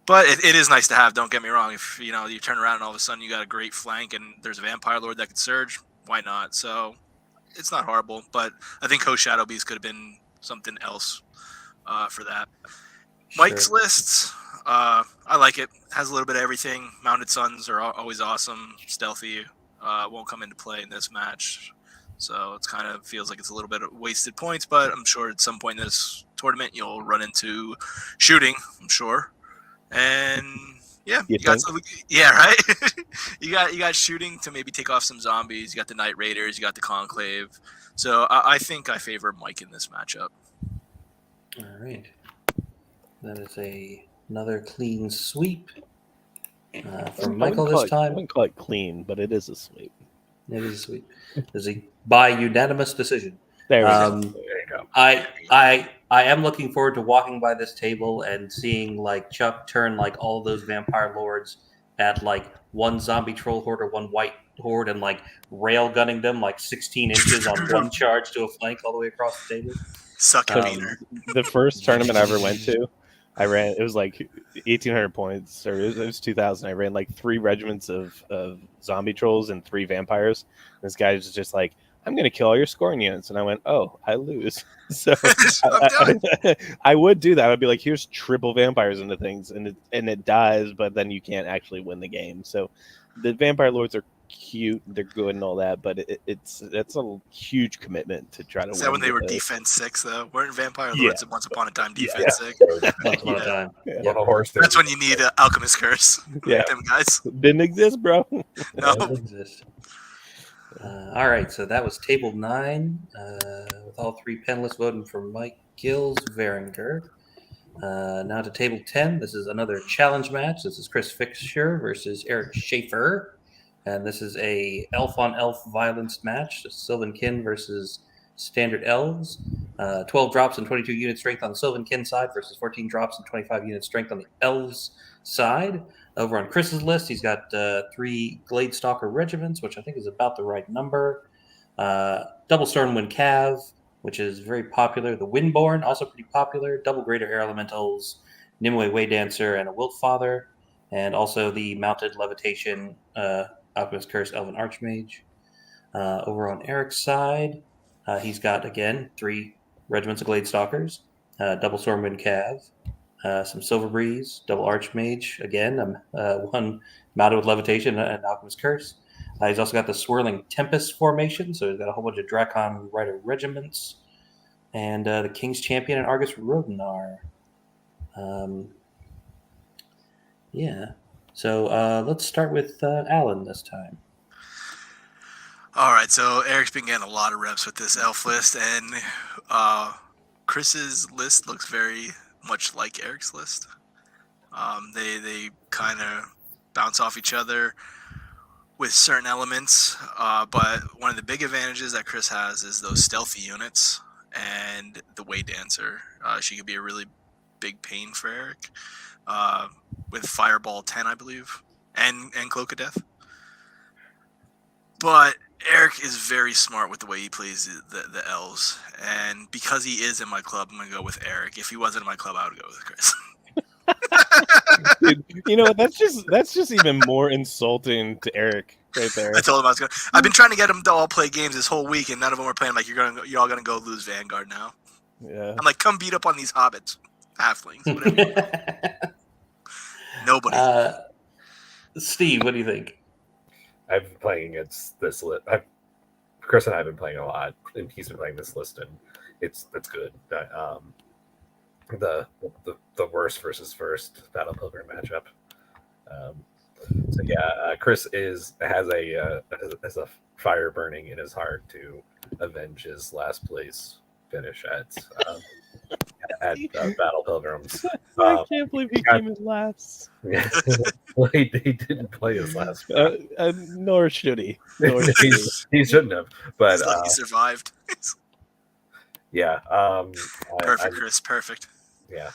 But it is nice to have, don't get me wrong. If you turn around and all of a sudden you got a great flank and there's a Vampire Lord that could surge, why not? So it's not horrible, but I think Host Shadow Beast could have been something else for that. Sure. Mike's lists, I like it. Has a little bit of everything. Mounted Suns are always awesome. Stealthy won't come into play in this match. So it's kind of feels like it's a little bit of wasted points, but I'm sure at some point in this tournament you'll run into shooting, I'm sure. And yeah, you got right. you got shooting to maybe take off some zombies. You got the Knight Raiders. You got the Conclave. So I think I favor Mike in this matchup. All right, that is another clean sweep from Michael this time. I wouldn't call it clean, but it is a sweep. It is a sweep. Is a by unanimous decision. There we go. There you go. I am looking forward to walking by this table and seeing like Chuck turn like all of those Vampire Lords at like 1 zombie troll horde or 1 white horde and like rail gunning them like 16 inches on one charge to a flank all the way across the table. Suck it, Peter. The first tournament I ever went to, I ran. It was like 1,800 points, or it was 2,000. I ran like 3 regiments of zombie trolls and 3 vampires. This guy was just like, "I'm going to kill all your scoring units," and I went, "Oh, I lose." So I would do that. I'd be like, "Here's triple vampires into things," and it dies, but then you can't actually win the game. So the vampire lords are cute, they're good and all that, but it's a huge commitment to try to Is win. that when they were with it. defense 6 though? Weren't vampire Yeah. lords once upon a time defense 6? Once upon a time. Yeah. On a horse. That's when you need an alchemist curse. Yeah. Them guys. Didn't exist, bro. No. Doesn't exist. All right, so that was table 9, with all 3 panelists voting for Mike Gills Veringer. Now to table 10. This is another challenge match. This is Chris Fisher versus Eric Schaefer. And this is a elf on elf violence match. Sylvan Kin versus standard elves. 12 drops and 22 unit strength on the Sylvan Kin side versus 14 drops and 25 unit strength on the elves side. Over on Chris's list, he's got 3 Glade Stalker regiments, which I think is about the right number. Double Stormwind Cav, which is very popular. The Windborn, also pretty popular. Double Greater Air Elementals, Nimue Way Dancer, and a Wiltfather. And also the Mounted Levitation Alchemist Curse Elven Archmage. Over on Eric's side, he's got, again, 3 regiments of Glade Stalkers, double Stormwind Cav, some Silver Breeze, double Archmage, again, 1 Mounted with Levitation and Alchemist Curse. He's also got the Swirling Tempest formation, so he's got a whole bunch of Drakon Rider regiments, and the King's Champion and Argus Rodenar. Yeah. So let's start with Alan this time. All right, so Eric's been getting a lot of reps with this elf list, and Chris's list looks very much like Eric's list. They kind of bounce off each other with certain elements, but one of the big advantages that Chris has is those stealthy units and the Way Dancer. She could be a really big pain for Eric with Fireball 10, I believe, and Cloak of Death. But Eric is very smart with the way he plays the elves, and because he is in my club, I'm gonna go with Eric. If he wasn't in my club, I would go with Chris. Dude, you know what? That's just even more insulting to Eric right there. I told him I was gonna. I've been trying to get him to all play games this whole week, and none of them were playing. Like, you're all gonna go lose Vanguard now. Yeah. I'm like, come beat up on these hobbits, halflings, whatever. Nobody. Steve, what do you think? I've been playing against this list. Chris and I have been playing a lot, and he's been playing this list, and it's good. The worst versus first Battle Pilgrim matchup. So yeah, Chris has a fire burning in his heart to avenge his last place finish at Battle Pilgrims. I can't believe he came in last. Yeah. Well, he didn't play his last. Nor should he. He shouldn't have. But He's lucky he survived. yeah. Perfect, Chris. Perfect. Yeah.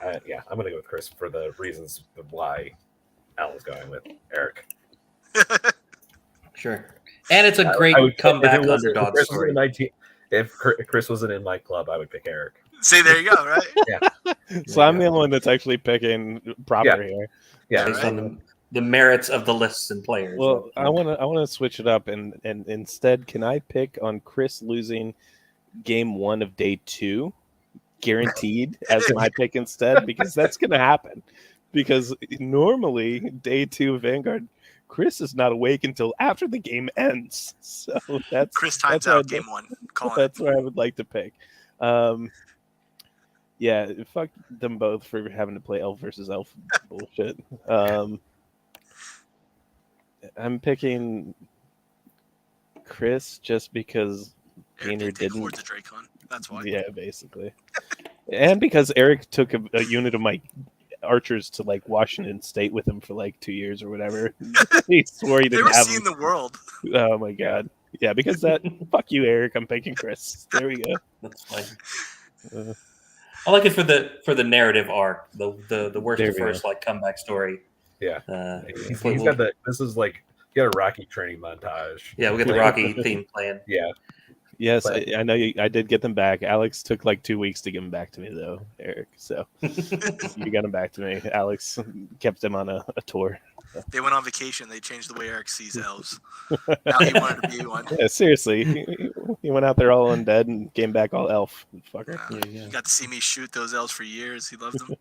I'm gonna go with Chris for the reasons of why Alan's going with Eric. Sure. And it's a great comeback underdog story. If Chris wasn't in my club, I would pick Eric. See, there you go, right? Yeah. So I'm the only one that's actually picking proper here. Yeah. Based on the merits of the lists and players. Well, I want to switch it up and instead, can I pick on Chris losing game 1 of day 2, guaranteed, as my pick instead? Because that's going to happen. Because normally day 2 of Vanguard, Chris is not awake until after the game ends. So that's Chris times that's out game 1. That's where I would like to pick. Yeah, fuck them both for having to play elf versus elf bullshit. I'm picking Chris just because Gainer didn't. The Dracon. That's why. Yeah, basically. And because Eric took a unit of my archers to like Washington State with him for like 2 years or whatever. He swore he didn't have seeing them. the world. Oh my god. Yeah, because that. Fuck you, Eric. I'm picking Chris. There we go. That's fine. I like it for the narrative arc, the worst to first like comeback story. Yeah, This this is like get a Rocky training montage. Yeah, we get the Rocky theme playing. Yeah, Yes, But- I know I did get them back. Alex took like 2 weeks to get them back to me, though, Eric. So you got them back to me. Alex kept them on a tour. They went on vacation. They changed the way Eric sees elves. Now he wanted to be one. Yeah, seriously. He went out there all undead and came back all elf. Fucker. You got to see me shoot those elves for years. He loved them.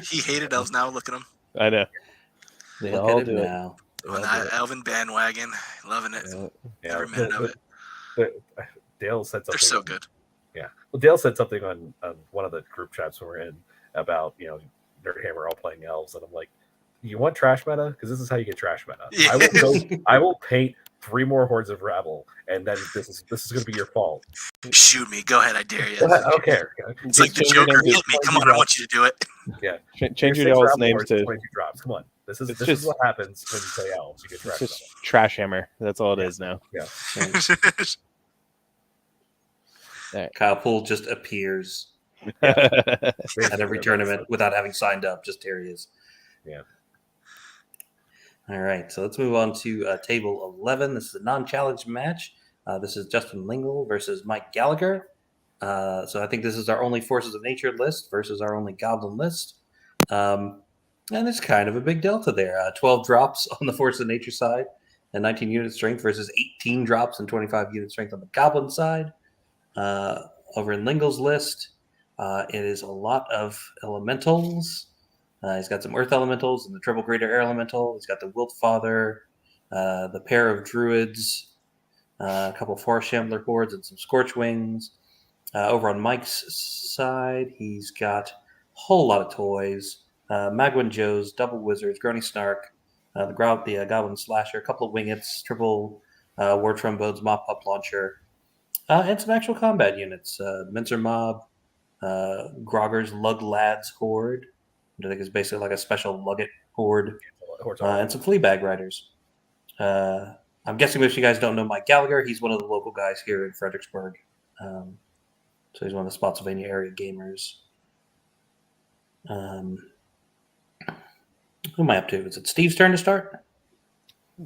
He hated elves. Now look at him I know. They Look all at it do it. now. They on all that do it. elven bandwagon. Loving it. Yeah. Every minute of it. Dale said something. They're so good. Yeah. Well, Dale said something on one of the group chats we were in about, Nerdhammer all playing elves. And I'm like, you want trash meta? Because this is how you get trash meta. Yeah. I will paint 3 more hordes of rabble, and then this is going to be your fault. Shoot me. Go ahead. I dare you. I don't care. It's like the Change your Joker. name to Hit me. Come on. I want you to do it. Yeah. Change Your your 6 y'all's rabble names hordes, to 22 drops. Come on. This is It's just- what happens when you play elves. You get it's trash just meta. trash hammer. That's all it is now. Kyle Poole just appears Yeah. at every tournament without having signed up. Just here he is. Yeah. All right, so let's move on to table 11. This is a non-challenge match. This is Justin Lingle versus Mike Gallagher. So I think this is our only Forces of Nature list versus our only Goblin list. And there's kind of a big delta there. 12 drops on the Forces of Nature side and 19 unit strength versus 18 drops and 25 unit strength on the Goblin side. Over in Lingle's list, it is a lot of elementals. He's got some earth elementals and the triple greater air elemental. He's got the Wilt Father, the pair of druids, a couple of forest shambler hordes, and some scorch wings. Over on Mike's side, he's got a whole lot of toys: Magwin Joes, double wizards, Grony Snark, the Goblin Slasher, a couple of wingets, triple war trombones, mop up launcher, and some actual combat units: Mincer Mob, Grogger's Lug Lads Horde, which I think is basically like a special Lugget Horde, and some Fleabag Riders. I'm guessing if you guys don't know Mike Gallagher, he's one of the local guys here in Fredericksburg. So he's one of the Spotsylvania area gamers. Who am I up to? Is it Steve's turn to start?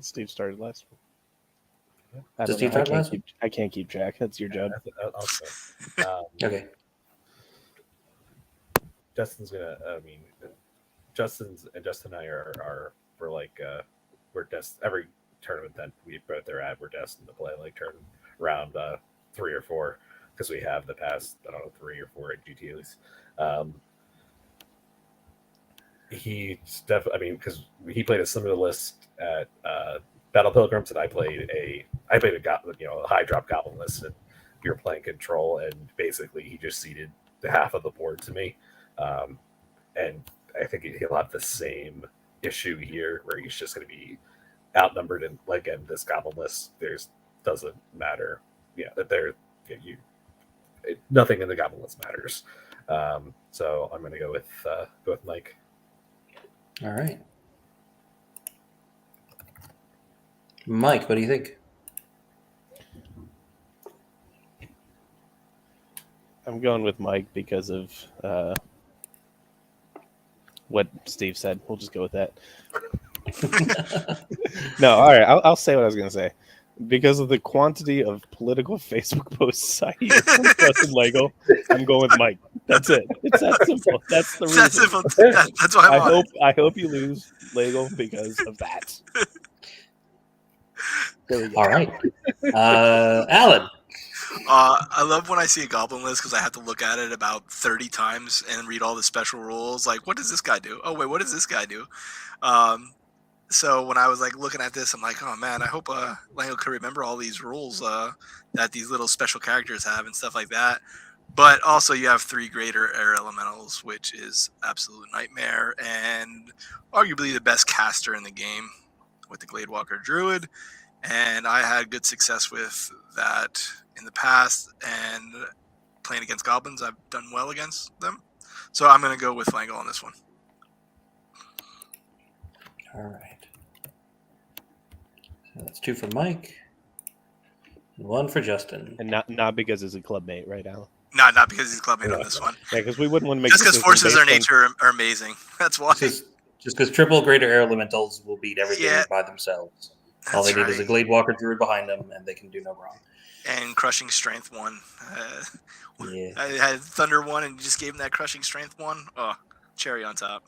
Steve started last one. I Does don't Steve know. start last one? I can't keep track. That's your job. Okay. Justin and I are for like we're every tournament that we both are at, we're destined to play like turn round 3 or 4 because we have the past 3 or 4 at GTs. Because he played a similar list at Battle Pilgrims, and I played a high drop goblin list, and we were playing control, and basically he just ceded the half of the board to me. And I think he'll have the same issue here where he's just going to be outnumbered. And like in this goblin list, doesn't matter. Yeah, that nothing in the goblin list matters. So I'm going to go with Mike. All right. Mike, what do you think? I'm going with Mike because of what Steve said. We'll just go with that. No, all right. I'll say what I was going to say. Because of the quantity of political Facebook posts I hear from Justin Lego, I'm going with Mike. That's it. It's that simple. That's the reason. That's simple. That's why I hope you lose, Lego, because of that. There we go. All right. Alan. I love when I see a goblin list because I have to look at it about 30 times and read all the special rules. Like, what does this guy do? Oh, wait, what does this guy do? So when I was like looking at this, I'm like, oh man, I hope Lango could remember all these rules that these little special characters have and stuff like that. But also you have 3 greater air elementals, which is absolute nightmare and arguably the best caster in the game with the Gladewalker Druid. And I had good success with that in the past, and playing against goblins, I've done well against them. So I'm going to go with Lango on this one. All right. So that's 2 for Mike, and 1 for Justin. And not because he's a clubmate, right, Alan? No, not because he's clubbing on this one. Yeah, because we wouldn't want to make Just because decisions Forces based of on- Nature are amazing. That's why. Just Just because triple greater air elementals will beat everything Yeah. by themselves. All That's they need is a right. Glade Walker Druid behind them, and they can do no wrong. And Crushing Strength 1. Yeah. I had Thunder 1 and just gave him that Crushing Strength 1. Oh, cherry on top.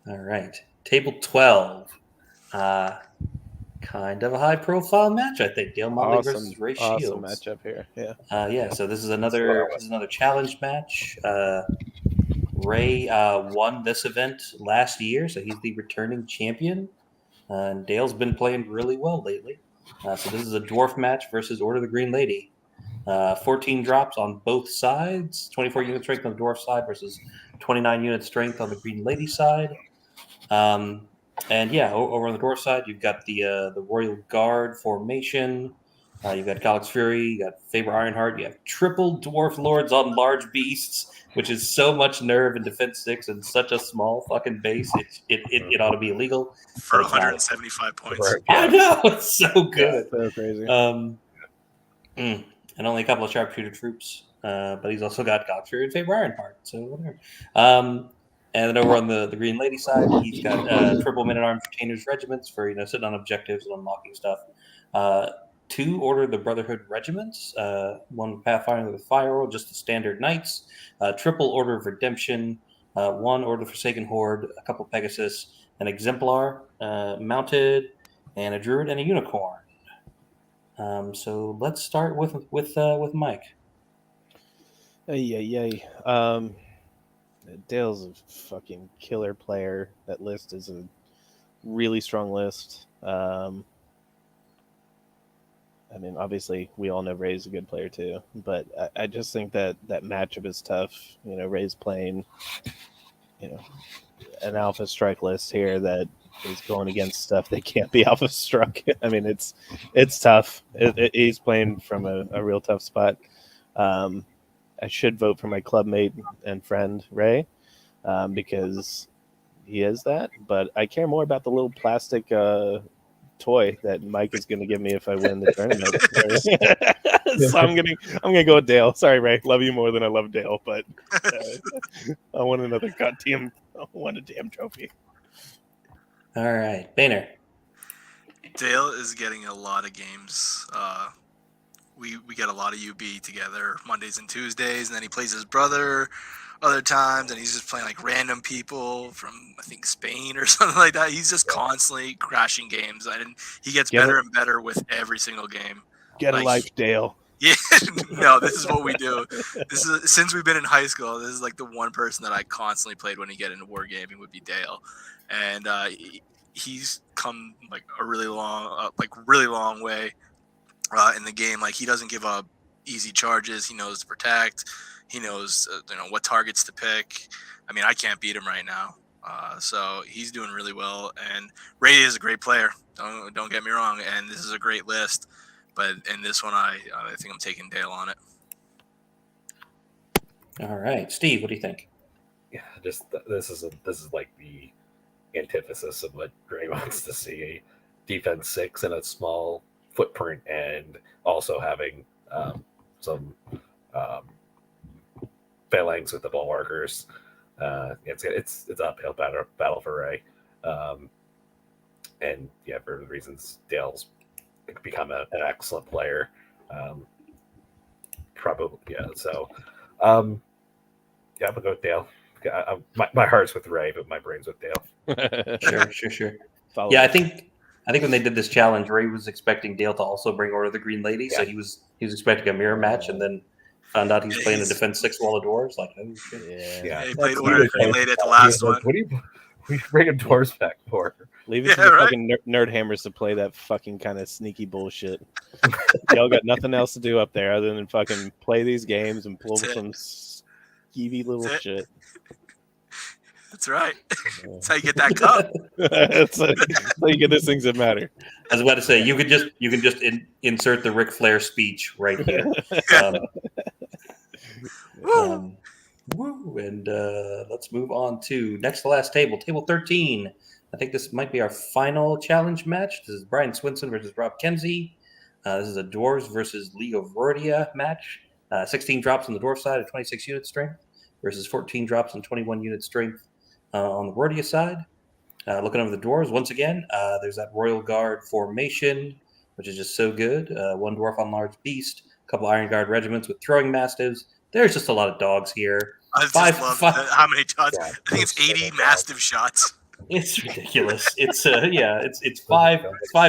All right. Table 12. Kind of a high-profile match, I think. Dale Motley versus Ray awesome Shields. matchup here. Yeah. Yeah. So this is another challenge match. Ray won this event last year, so he's the returning champion. And Dale's been playing really well lately. So this is a dwarf match versus Order of the Green Lady. 14 drops on both sides. 24 unit strength on the dwarf side versus 29 unit strength on the Green Lady side. And yeah, over on the dwarf side, you've got the Royal Guard formation. You've got Calyx Fury, you got Faber Ironheart, you have triple dwarf lords on large beasts, which is so much nerve in defense 6 and such a small fucking base. It ought to be illegal. For but it's not. 175 points. I know, it's so good. So crazy. And only a couple of sharpshooter troops, but he's also got Calyx Fury and Faber Ironheart, so whatever. And then over on the Green Lady side, he's got triple men at arms retainers regiments for sitting on objectives and unlocking stuff. 2 Order of the Brotherhood regiments, 1 Pathfinder with Fire Roll, just the standard knights. Triple Order of Redemption, 1 Order of Forsaken Horde, a couple Pegasus, an Exemplar mounted, and a Druid and a Unicorn. So let's start with Mike. Yay. Dale's a fucking killer player. That list is a really strong list. I mean, obviously, we all know Ray's a good player too, but I just think that matchup is tough. Ray's playing, an alpha strike list here that is going against stuff that can't be alpha struck. I mean, it's tough. He's playing from a real tough spot. I should vote for my clubmate and friend Ray because he is that. But I care more about the little plastic toy that Mike is going to give me if I win the tournament. So I'm gonna go with Dale. Sorry, Ray. Love you more than I love Dale, but I want a damn trophy. All right, Boehner. Dale is getting a lot of games. We get a lot of UB together Mondays and Tuesdays, and then he plays his brother other times, and he's just playing like random people from I think Spain or something like that. He's just constantly crashing games, and he gets better and better with every single game. Get a life, Dale. Yeah, no, this is what we do. This is since we've been in high school. This is like the one person that I constantly played when he get into wargaming would be Dale, and he's come like a really long way in the game. Like he doesn't give up easy charges. He knows to protect. He knows what targets to pick. I mean, I can't beat him right now. So he's doing really well. And Ray is a great player. Don't get me wrong. And this is a great list. But in this one, I think I'm taking Dale on it. All right, Steve, what do you think? Yeah, just this is like the antithesis of what Ray wants to see: defense 6 and a small footprint, and also having some phalanx with the bulwarkers. It's an uphill battle for Ray, and yeah, for the reasons Dale's become an excellent player. Probably, yeah. So, I'm gonna go with Dale. My heart's with Ray, but my brain's with Dale. Sure. Yeah, I think when they did this challenge, Ray was expecting Dale to also bring Order of the Green Lady, so he was expecting a mirror match, and then found out he's playing a defense 6 wall of dwarves. Like, oh shit. Yeah, he played Order of the Green Lady at the last one. What are you bringing dwarves back for? Leave it to the fucking nerd hammers to play that fucking kind of sneaky bullshit. Y'all got nothing else to do up there other than fucking play these games and pull some skeevy little shit. That's right. That's how you get that cup. That's how you get those things that matter. I was about to say you can just insert the Ric Flair speech right here. And let's move on to next to last table 13. I think this might be our final challenge match. This is Brian Swinson versus Rob Kenzie. This is a Dwarves versus League of Rordia match. 16 drops on the dwarf side at 26 unit strength versus 14 drops and 21 unit strength On the Rhodia side, looking over the dwarves, once again, there's that Royal Guard formation, which is just so good. One dwarf on large beast, a couple Iron Guard regiments with throwing mastiffs. There's just a lot of dogs here. I just love how many shots. Yeah, I think it's there's so 80 many mastiff shots. It's ridiculous. It's it's five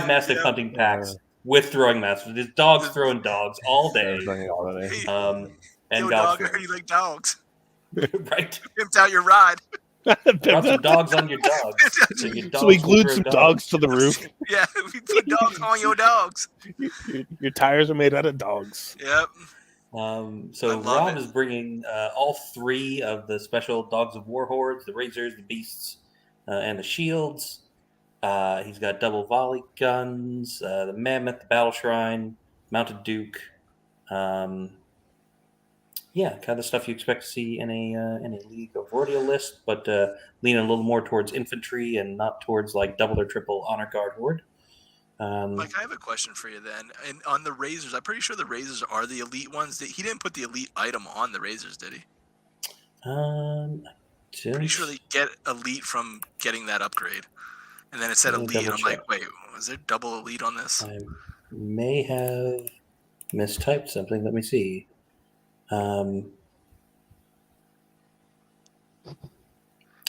mastiff Yeah. hunting packs with throwing mastiffs. There's dogs throwing dogs all day. Sounds like holiday. Hey, And yo, gods dog, I heard you like dogs. right. Pimped out your ride. Brought some dogs on your dogs. So we glued some dogs to the roof. Yeah, we put dogs on your dogs. Your tires are made out of dogs. Yep. So I love Rob it. is bringing all three of the special dogs of war hordes: the razors, the beasts, and the shields. He's got double volley guns, the mammoth, the battle shrine, mounted duke. Yeah, kind of stuff you expect to see in a League of Rhodia list, but leaning a little more towards infantry and not towards like double or triple honor guard horde. Mike, I have a question for you then. And on the razors, I'm pretty sure the razors are the elite ones. He didn't put the elite item on the razors, did he? Pretty sure they get elite from getting that upgrade. And then it said Let me elite. double I'm like, check. wait, was there double elite on this? I may have mistyped something. Let me see.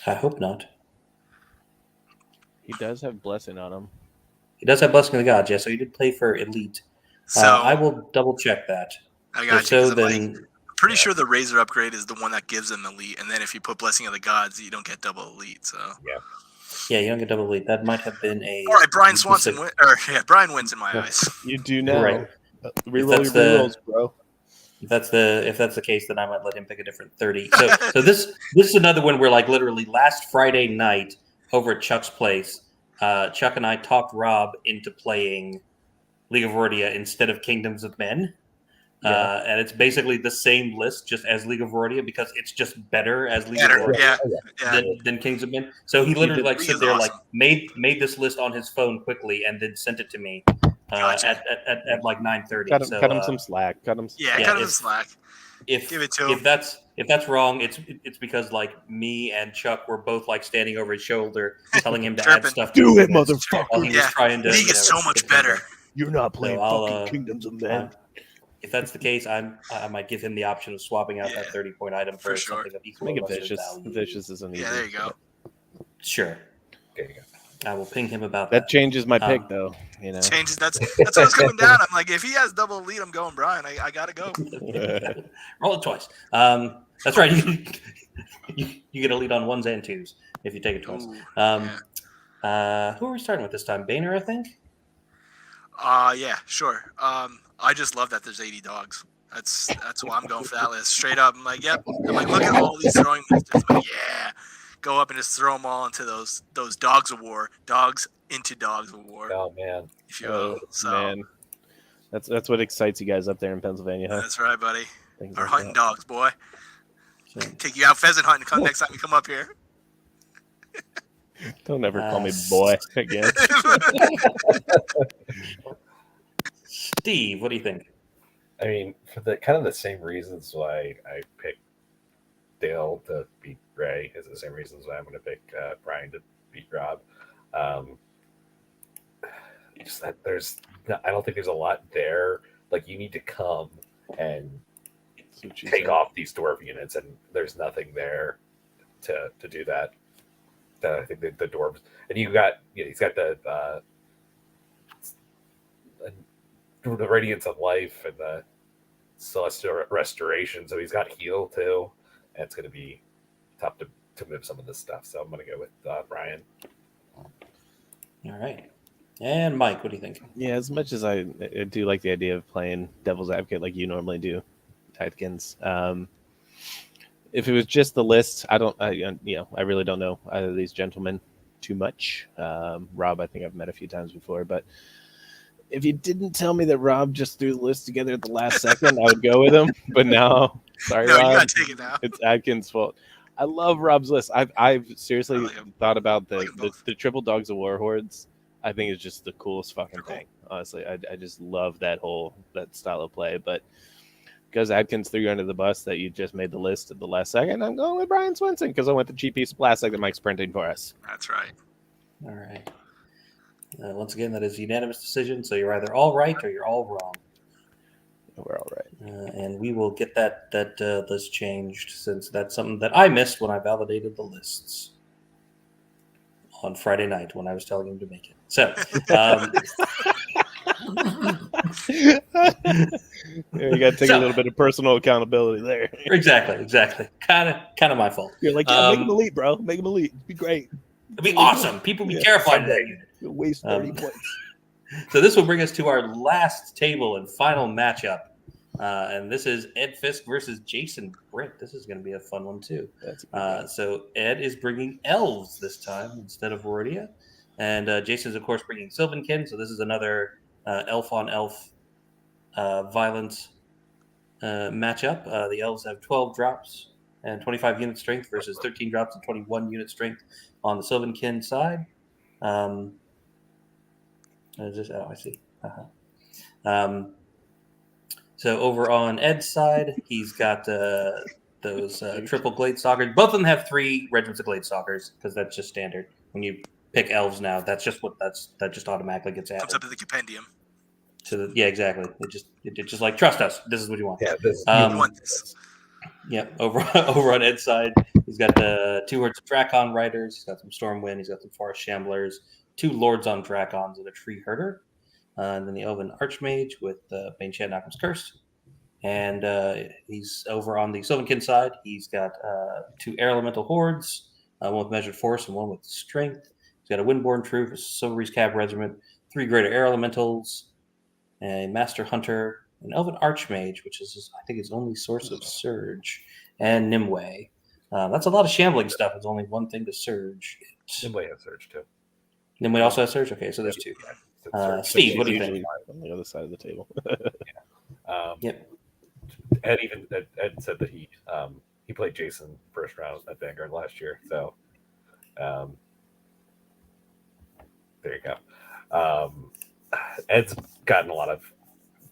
I hope not. He does have blessing on him. He does have Blessing of the Gods, yeah, so he did play for Elite. So I will double check that. I If got you. so, 'Cause I'm like, then pretty sure the razor upgrade is the one that gives them elite. And then if you put blessing of the gods, you don't get double elite. So yeah, you don't get double Elite. That might have been a all right, Brian Swanson Brian wins in my eyes. You do now. Right. Reroll that's your the- rerolls, bro. If that's the case, then I might let him pick a different 30. So this is another one where like literally last Friday night over at Chuck's place, Chuck and I talked Rob into playing League of Rhodia instead of Kingdoms of Men. Yeah. And it's basically the same list just as League of Rhodia because it's just better as League of Rhodia Yeah. than Kings of Men. So he literally like League sit is there awesome. like made this list on his phone quickly and then sent it to me Gotcha. at like 9:30. Cut him, So, cut him some slack. Cut him. Yeah, Yeah, cut him it's- slack. if Give it to him. if that's wrong, it's because like me and Chuck were both like standing over his shoulder, telling him to add Chirping. stuff. Do to it, the list motherfucker. While he was Yeah, trying to. League is so much get things better. done. You're not playing I'll, fucking Kingdoms of Men. If that's the case, I might give him the option of swapping out that Yeah, 30-point item for for sure. something of equal Make or it lesser vicious. value. Vicious isn't easy. Yeah, there you go. Sure, Okay, you go. I will ping him about That changes my pick, Um, though. You know. Changes. That's what was coming down. I'm like, if he has double elite, I'm going Brian. I gotta go. Roll it twice. That's right. You get a lead on ones and twos if you take it twice. Ooh, Who are we starting with this time? Boehner, I think. yeah, sure. I just love that there's 80 dogs. That's why I'm going for that list. Straight up, I'm like, yep. I'm like, look at all these throwing masters. I'm like, yeah, go up and just throw them all into those dogs of war. Dogs into dogs of war, Oh man, if you will. So Man, that's what excites you guys up there in Pennsylvania, huh? that's right, buddy. Things Or like hunting that. dogs, boy. So, Take you out pheasant hunting. Come next time you come up here. Don't ever call me Uh, boy again. Steve, what do you think? I mean, for the kind of the same reasons why I picked Dale to beat Ray is the same reasons why I'm going to pick Brian to beat Rob. Just that I don't think there's a lot there. Like you need to come and That's what she take said. off these dwarf units, and there's nothing there to do that. I think the dwarves, and he's got the radiance of life and the celestial restoration, so he's got heal too, and it's going to be tough to move some of this stuff. So I'm going to go with Brian. All right. And Mike, what do you think? Yeah, as much as I do like the idea of playing devil's advocate like you normally do, Tidkins. If it was just the list, I really don't know either of these gentlemen too much. Rob, I think I've met a few times before, but if you didn't tell me that Rob just threw the list together at the last second, I would go with him. But now, sorry, No, you Rob, gotta take it now. it's Adkins' fault. I love Rob's list. I've seriously I like 'em. thought about I like 'em both. the triple dogs of war hordes. I think it's just the coolest fucking They're cool. thing. Honestly, I just love that style of play. But because Adkins threw you under the bus that you just made the list at the last second, I'm going with Brian Swinson because I went the GP last second Mike sprinting for us. That's right. All right. Once again, that is a unanimous decision. So you're either all right or you're all wrong. We're all right. And we will get that list changed, since that's something that I missed when I validated the lists on Friday night when I was telling him to make it. So, You got to take a little bit of personal accountability there. exactly. Kind of my fault. You're like, yeah, make him elite, bro. Make him elite. It'd be great. It'd be awesome. People would be terrified of that unit. You'll waste 30 points. So this will bring us to our last table and final matchup. And this is Ed Fisk versus Jason Britt. This is going to be a fun one, too. So Ed is bringing elves this time instead of Rordia. And Jason's, of course, bringing Sylvankin. So this is another elf-on-elf violence matchup. The elves have 12 drops and 25 unit strength versus 13 drops and 21 unit strength on the Sylvankin side. I see. So over on Ed's side, he's got those triple Glade Stalkers. Both of them have 3 regiments of Glade Stalkers because that's just standard. When you pick elves now, that's just that just automatically gets added. Comes up to the compendium. Yeah, exactly. It just like, trust us. This is what you want. Yeah, You want this. Yep. Over on Ed's side, he's got the 2 hordes of Drakon Riders. He's got some Stormwind. He's got some Forest Shamblers, 2 Lords on Drakons, and a Tree Herder. And then the Elven Archmage with Bane Shan Knockham's Curse. And he's over on the Sylvankin side. He's got 2 Air Elemental Hordes, one with Measured Force and one with Strength. He's got a Windborn Troop, a Silvery's Cab Regiment, 3 Greater Air Elementals, a Master Hunter, an Elven Archmage, which is, I think, his only source of Surge, and Nimue. That's a lot of shambling stuff. It's only one thing to Surge. Nimue has Surge, too. Nimue also has Surge? Okay, so there's 2. Steve, what do you think? On the other side of the table. Yep. Ed said that he played Jason first round at Vanguard last year, so there you go. Ed's gotten a lot of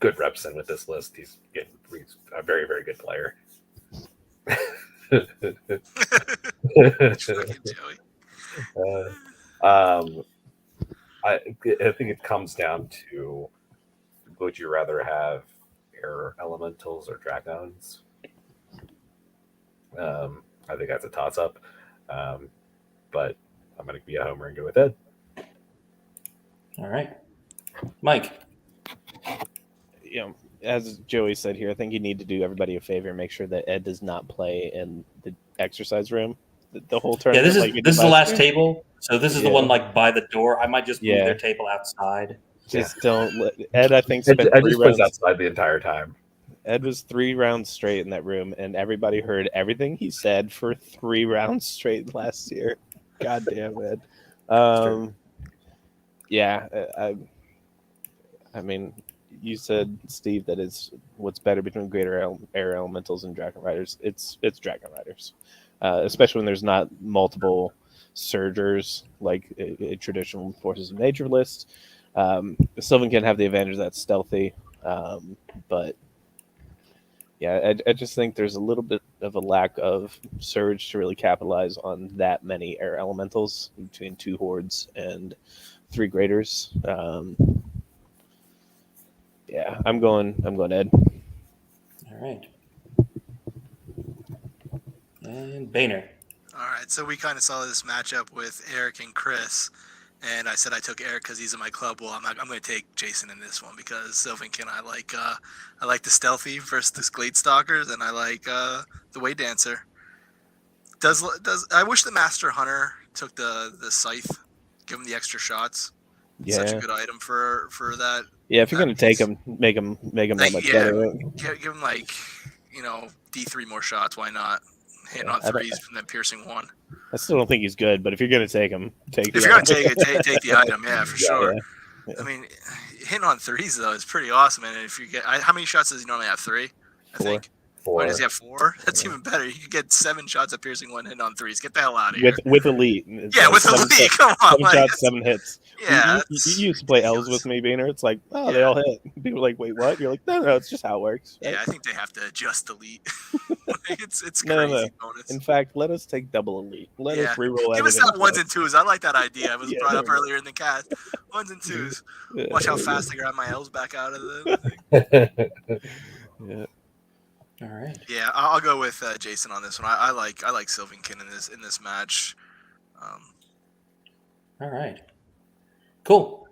good reps in with this list. He's a very, very good player. I think it comes down to, would you rather have air elementals or dragons? I think that's a toss-up. But I'm going to be a homer and go with Ed. All right. Mike. As Joey said here, I think you need to do everybody a favor and make sure that Ed does not play in the exercise room the whole tournament. Yeah, this is the last table. So this is the one like by the door. I might just move their table outside. Just don't let Ed. I think Ed just was outside the entire time. Ed was 3 rounds straight in that room, and everybody heard everything he said for 3 rounds straight last year. God damn, Ed. I mean, you said, Steve, that is what's better between greater air elementals and dragon riders. It's dragon riders, especially when there's not multiple surgers like a traditional forces of nature list. Sylvan can have the advantage that's stealthy, but yeah, I just think there's a little bit of a lack of surge to really capitalize on that many air elementals between 2 hordes and 3 graders. Yeah, I'm going Ed. All right. And Boehner. All right, so we kind of saw this matchup with Eric and Chris, and I said I took Eric because he's in my club. Well, I'm going to take Jason in this one because Sylvankin, I like the stealthy versus the Glade Stalkers, and I like the Way Dancer. I wish the Master Hunter took the Scythe, give him the extra shots. It's such a good item for that. Yeah, if you're going to take him, make him that much better. Give him D3 more shots. Why not? Hitting on 3s from that piercing 1. I still don't think he's good, but if you're going to take him, take the item. Take the item, yeah, for sure. Yeah. I mean, hitting on 3s though is pretty awesome. And if you get, how many shots does he normally have? 3, I think. Oh, 4. does he have 4? That's even better. You could get 7 shots at piercing, 1 hit on 3s. Get the hell out of here. with elite. It's Yeah, like with seven elite. Come on. Seven like, shots, 7 hits. yeah. You that's used to play L's ridiculous. with me, Boehner. It's like, oh, they Yeah. all hit. People are like, wait, what? You're like, no, it's just how it works. Right? Yeah, I think they have to adjust elite. Like, it's No, crazy no. bonus. In fact, let us take double elite. Let Yeah. us reroll Give us everything. that 1s and 2s. I like that idea. It was Yeah, brought up there we earlier in the cast. 1s and 2s. Yeah, Watch how there we fast I grab my L's back out of the thing. go. Yeah. All right. Yeah, I'll go with Jason on this one. I like Sylvankin in this match. All right. Cool.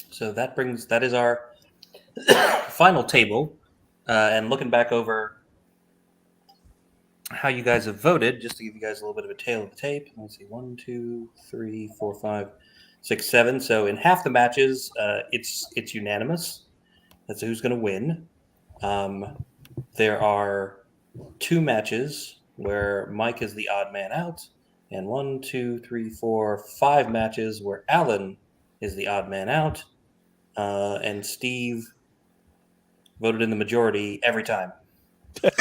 So that is our final table. And looking back over how you guys have voted, just to give you guys a little bit of a tail of the tape. Let's see, 1, 2, 3, 4, 5, 6, 7. So in half the matches, it's unanimous. That's who's going to win. There are 2 matches where Mike is the odd man out, and 1, 2, 3, 4, 5 matches where Alan is the odd man out, and Steve voted in the majority every time. There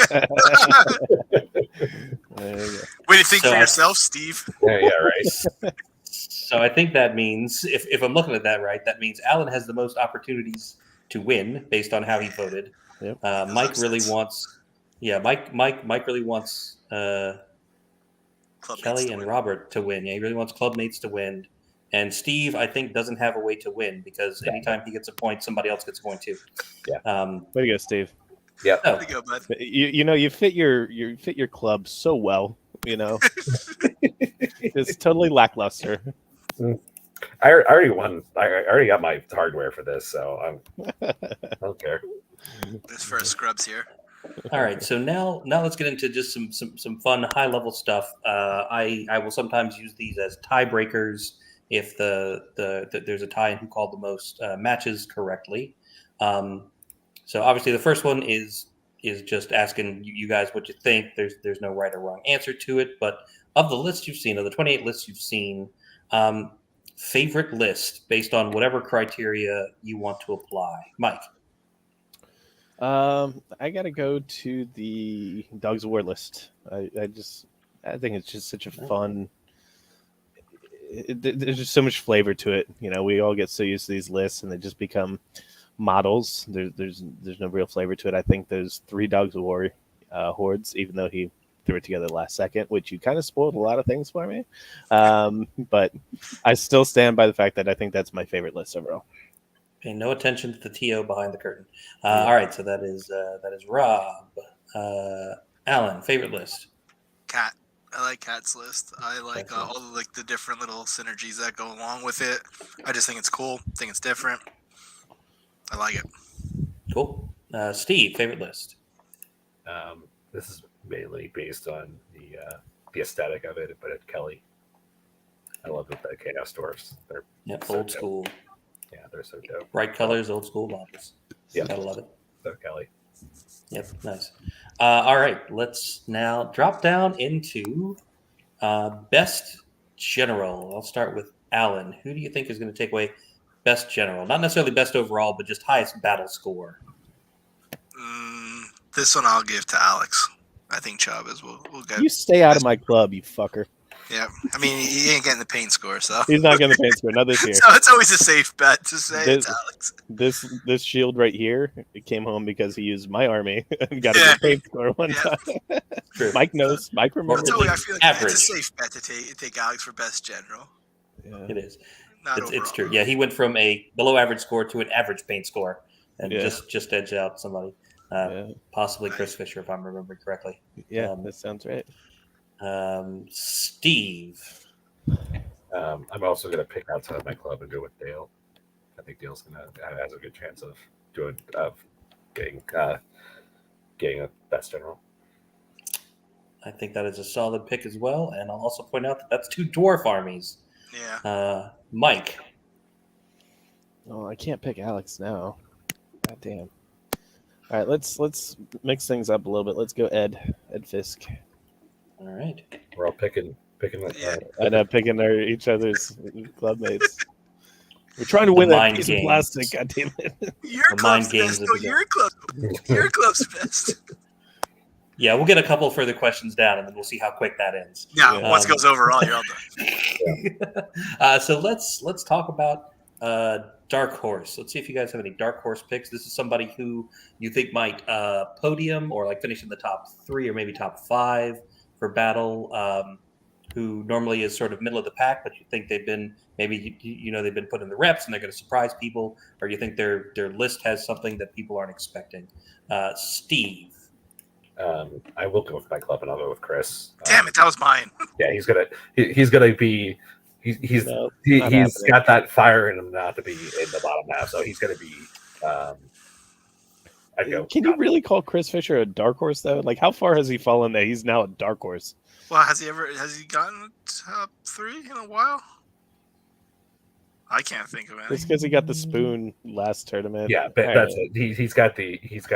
you go. Way to think So for I- yourself, Steve. Yeah, right. So I think that means, if I'm looking at that right, that means Alan has the most opportunities to win based on how he voted. Yep. Mike really upsets. wants, Mike really wants Club Kelly mates to and win. Robert to win. Yeah, he really wants club mates to win. And Steve, I think, doesn't have a way to win because anytime he gets a point, somebody else gets a point too. Yeah. Way to go, Steve. So, There you go, bud. You fit your club so well. It's totally lackluster. I already won. I already got my hardware for this, so I don't care. There's first scrubs here. all right, so now let's get into just some fun high level stuff. I will sometimes use these as tiebreakers if there's a tie and who called the most matches correctly. So obviously the first one is just asking you guys what you think. There's no right or wrong answer to it, but of the lists you've seen, of the 28 lists you've seen, favorite list based on whatever criteria you want to apply. Mike. I gotta go to the Dogs of War list. I think it's just such a fun. There's just so much flavor to it. We all get so used to these lists, and they just become models. There's no real flavor to it. I think those 3 Dogs of War hordes, even though he threw it together last second, which you kind of spoiled a lot of things for me. But I still stand by the fact that I think that's my favorite list overall. Pay no attention to the TO behind the curtain. All right, so that is Rob. Alan, favorite list. Cat. I like Cat's list. I like all the different little synergies that go along with it. I just think it's cool. I think it's different. I like it. Cool. Steve, favorite list. This is mainly based on the aesthetic of it, but at Kelly, I love the Chaos Dwarfs. They're Yep, so old dope. school. Yeah, they're so dope. Bright colors, old school models. Yeah. Gotta love it. So Kelly. Yep, nice. All right, let's now drop down into best general. I'll start with Alan. Who do you think is going to take away best general? Not necessarily best overall, but just highest battle score. This one I'll give to Alex. I think Chavez will get. You stay out of my club, you fucker. Yeah, I mean he ain't getting the paint score, so He's not getting the paint score. Not this year. so it's always a safe bet to say it's Alex. This shield right here, it came home because he used my army and got a Yeah. good paint score one Yeah. time. True. Mike knows. Mike That's remembers. always, I feel like Average. it's a safe bet to take Alex for best general. Yeah. It is. Not It's overall. true. Yeah, he went from a below average score to an average paint score, and Yeah. just edged out somebody, Yeah. possibly Chris Fisher, if I'm remembering correctly. Yeah, that sounds right. Steve. I'm also going to pick outside my club and go with Dale. I think Dale's has a good chance of getting a best general. I think that is a solid pick as well, and I'll also point out that that's 2 dwarf armies. Yeah. Mike. Oh, I can't pick Alex now. God damn. All right, let's mix things up a little bit. Let's go Ed Fisk. All right. We're all picking. Yeah. And picking each other's club mates. We're trying to win that mind piece games. of plastic. God damn it! Your The mind club's games best. of No, the your club's best. Yeah, we'll get a couple further questions down, and then we'll see how quick that ends. Yeah, once it goes overall, you're all done. So let's talk about dark horse. Let's see if you guys have any dark horse picks. This is somebody who you think might podium or like finish in the top 3 or maybe top 5 for battle. Who normally is sort of middle of the pack, but you think they've been maybe they've been put in the reps and they're going to surprise people, or you think their list has something that people aren't expecting. Steve. I will go with my club, and I'll go with Chris. Damn it, that was mine. Yeah, he's gonna be. He's got that fire in him not to be in the bottom half, so he's gonna be. I'd go. Can you really call Chris Fisher a dark horse though? Like, how far has he fallen that he's now a dark horse? Well, has he gotten top 3 in a while? I can't think of any. It's because he got the spoon last tournament. Yeah, but that's it. He's got the. He's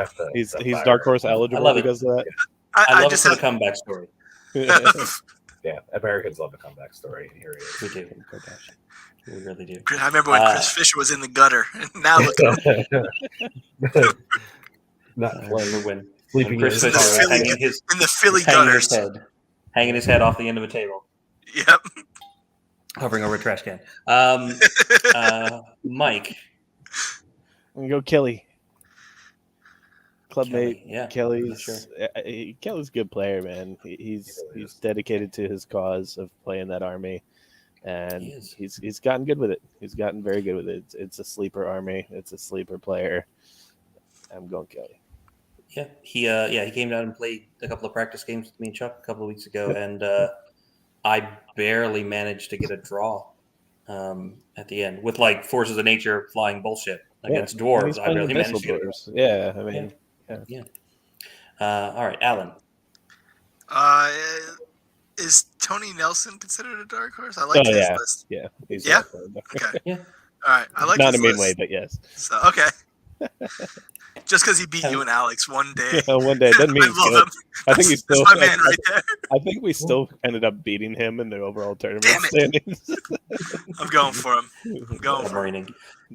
dark horse eligible because of that. I love it for the comeback story. Yeah, Americans love the comeback story. And here he is. We do. We really do. I remember when Chris Fisher was in the gutter. Now look at him. Not playing. When Chris Fisher was hanging in the Philly gutters. Hanging his head off the end of a table. Yep. Hovering over a trash can. Mike. I'm gonna go Kelly. Clubmate. Yeah. Kelly's sure. Kelly's a good player, man. He's dedicated to his cause of playing that army, and he's gotten good with it. He's gotten very good with it. It's a sleeper army. It's a sleeper player. I'm going Kelly. Yeah, he came down and played a couple of practice games with me and Chuck a couple of weeks ago, and I barely managed to get a draw at the end with like forces of nature flying bullshit against dwarves. I barely managed to get a draw. Yeah, I mean, yeah. All right, Alan. Is Tony Nelson considered a dark horse? I like his list. Yeah. Okay. Yeah. All right. I like not his a mean list. way, but yes. So okay. Just because he beat you and Alex one day. One day doesn't mean I love him. I think he's still That's my man right there. I think we still ended up beating him in the overall tournament standings. standings. I'm going for him. I'm going for him.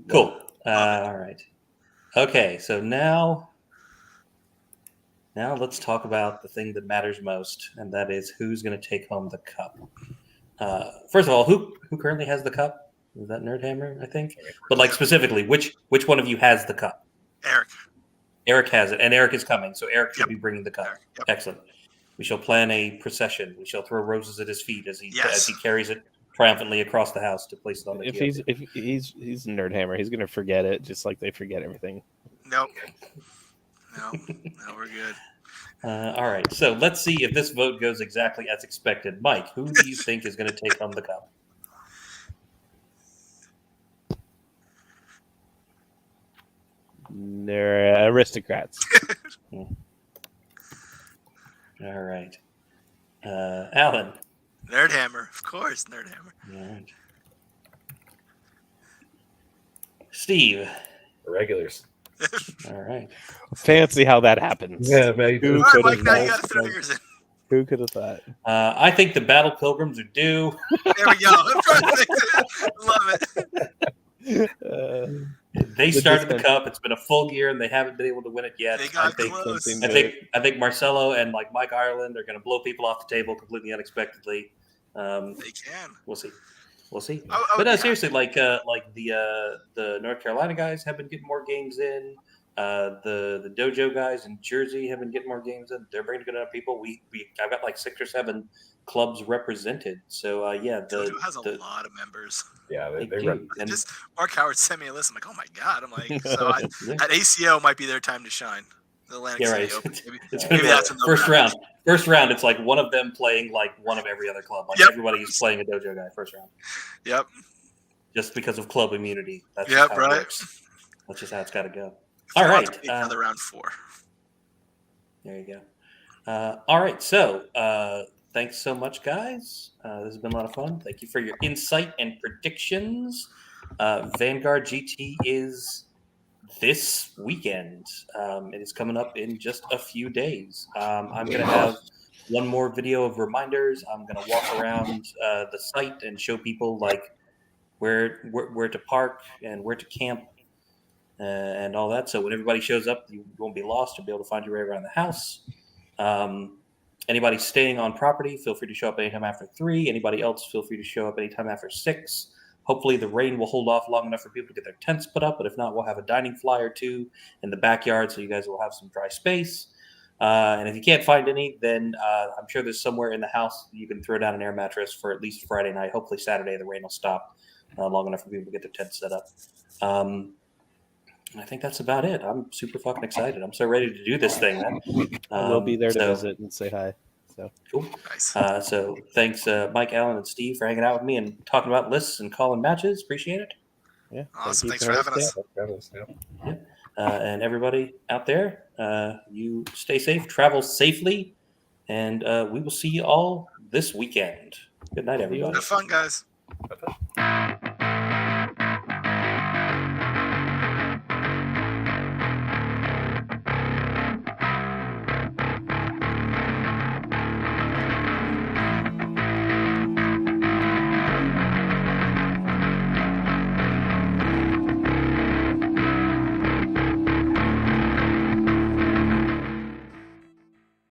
Cool. All right. Okay, so now let's talk about the thing that matters most, and that is who's going to take home the cup. First of all, who currently has the cup? Is that Nerdhammer, I think? But like specifically, which one of you has the cup? Eric. Eric has it, and Eric is coming, so Eric should be bringing the cup. Yep. Excellent. We shall plan a procession. We shall throw roses at his feet as he carries it triumphantly across the house to place it on the if he's a Nerdhammer, he's gonna forget it, just like they forget everything. Nope. No, we're good. All right, so let's see if this vote goes exactly as expected. Mike, who do you think is going to take home the cup? They're aristocrats. All right. Alan. Nerdhammer, of course, Nerdhammer. All right. Steve. The regulars. All right. Fancy how that happens. Yeah, man. All right, Mike, now you got to throw yours in. Who could have thought? I think the Battle Pilgrims are due. There we go. I'm trying to think of it. Love it. They started the cup. It's been a full year, and they haven't been able to win it yet. They got close. I think Marcelo and like Mike Ireland are going to blow people off the table completely unexpectedly. They can. We'll see. But no, seriously, like the North Carolina guys have been getting more games in. The dojo guys in Jersey have been getting more games in. They're bringing good enough people. I've got like 6 or 7 clubs reprerepresented. So dojo has a lot of members. Yeah, they run. And just Mark Howard sent me a list. I'm like, oh my god. I'm like, so at ACO might be their time to shine. The Atlantic City Open. Maybe that's first round. First round, it's like one of them playing like one of every other club. Like everybody is playing a dojo guy first round. Yep. Just because of club immunity. That's right. It works. That's just how it's got to go. All right. Another round 4. There you go. All right. So thanks so much, guys. This has been a lot of fun. Thank you for your insight and predictions. Vanguard GT is this weekend. It is coming up in just a few days. I'm going to have one more video of reminders. I'm going to walk around the site and show people like where to park and where to camp and all that. So when everybody shows up, you won't be lost. You'll be able to find your way around the house. Anybody staying on property, feel free to show up anytime after 3. Anybody else, feel free to show up anytime after 6. Hopefully the rain will hold off long enough for people to get their tents put up, but if not, we'll have a dining fly or 2 in the backyard so you guys will have some dry space. And if you can't find any, then I'm sure there's somewhere in the house you can throw down an air mattress for at least Friday night. Hopefully Saturday the rain will stop long enough for people to get their tents set up. I think that's about it. I'm super fucking excited. I'm so ready to do this thing, man. We'll be there to so- visit and say hi. So Cool. Nice. So thanks, Mike, Allen, and Steve for hanging out with me and talking about lists and calling matches. Appreciate it. yeah, Awesome. thank Thanks you for having us. Yeah. And everybody out there, you stay safe, travel safely, and we will see you all this weekend. Good night, everybody. Have fun, guys. Bye-bye.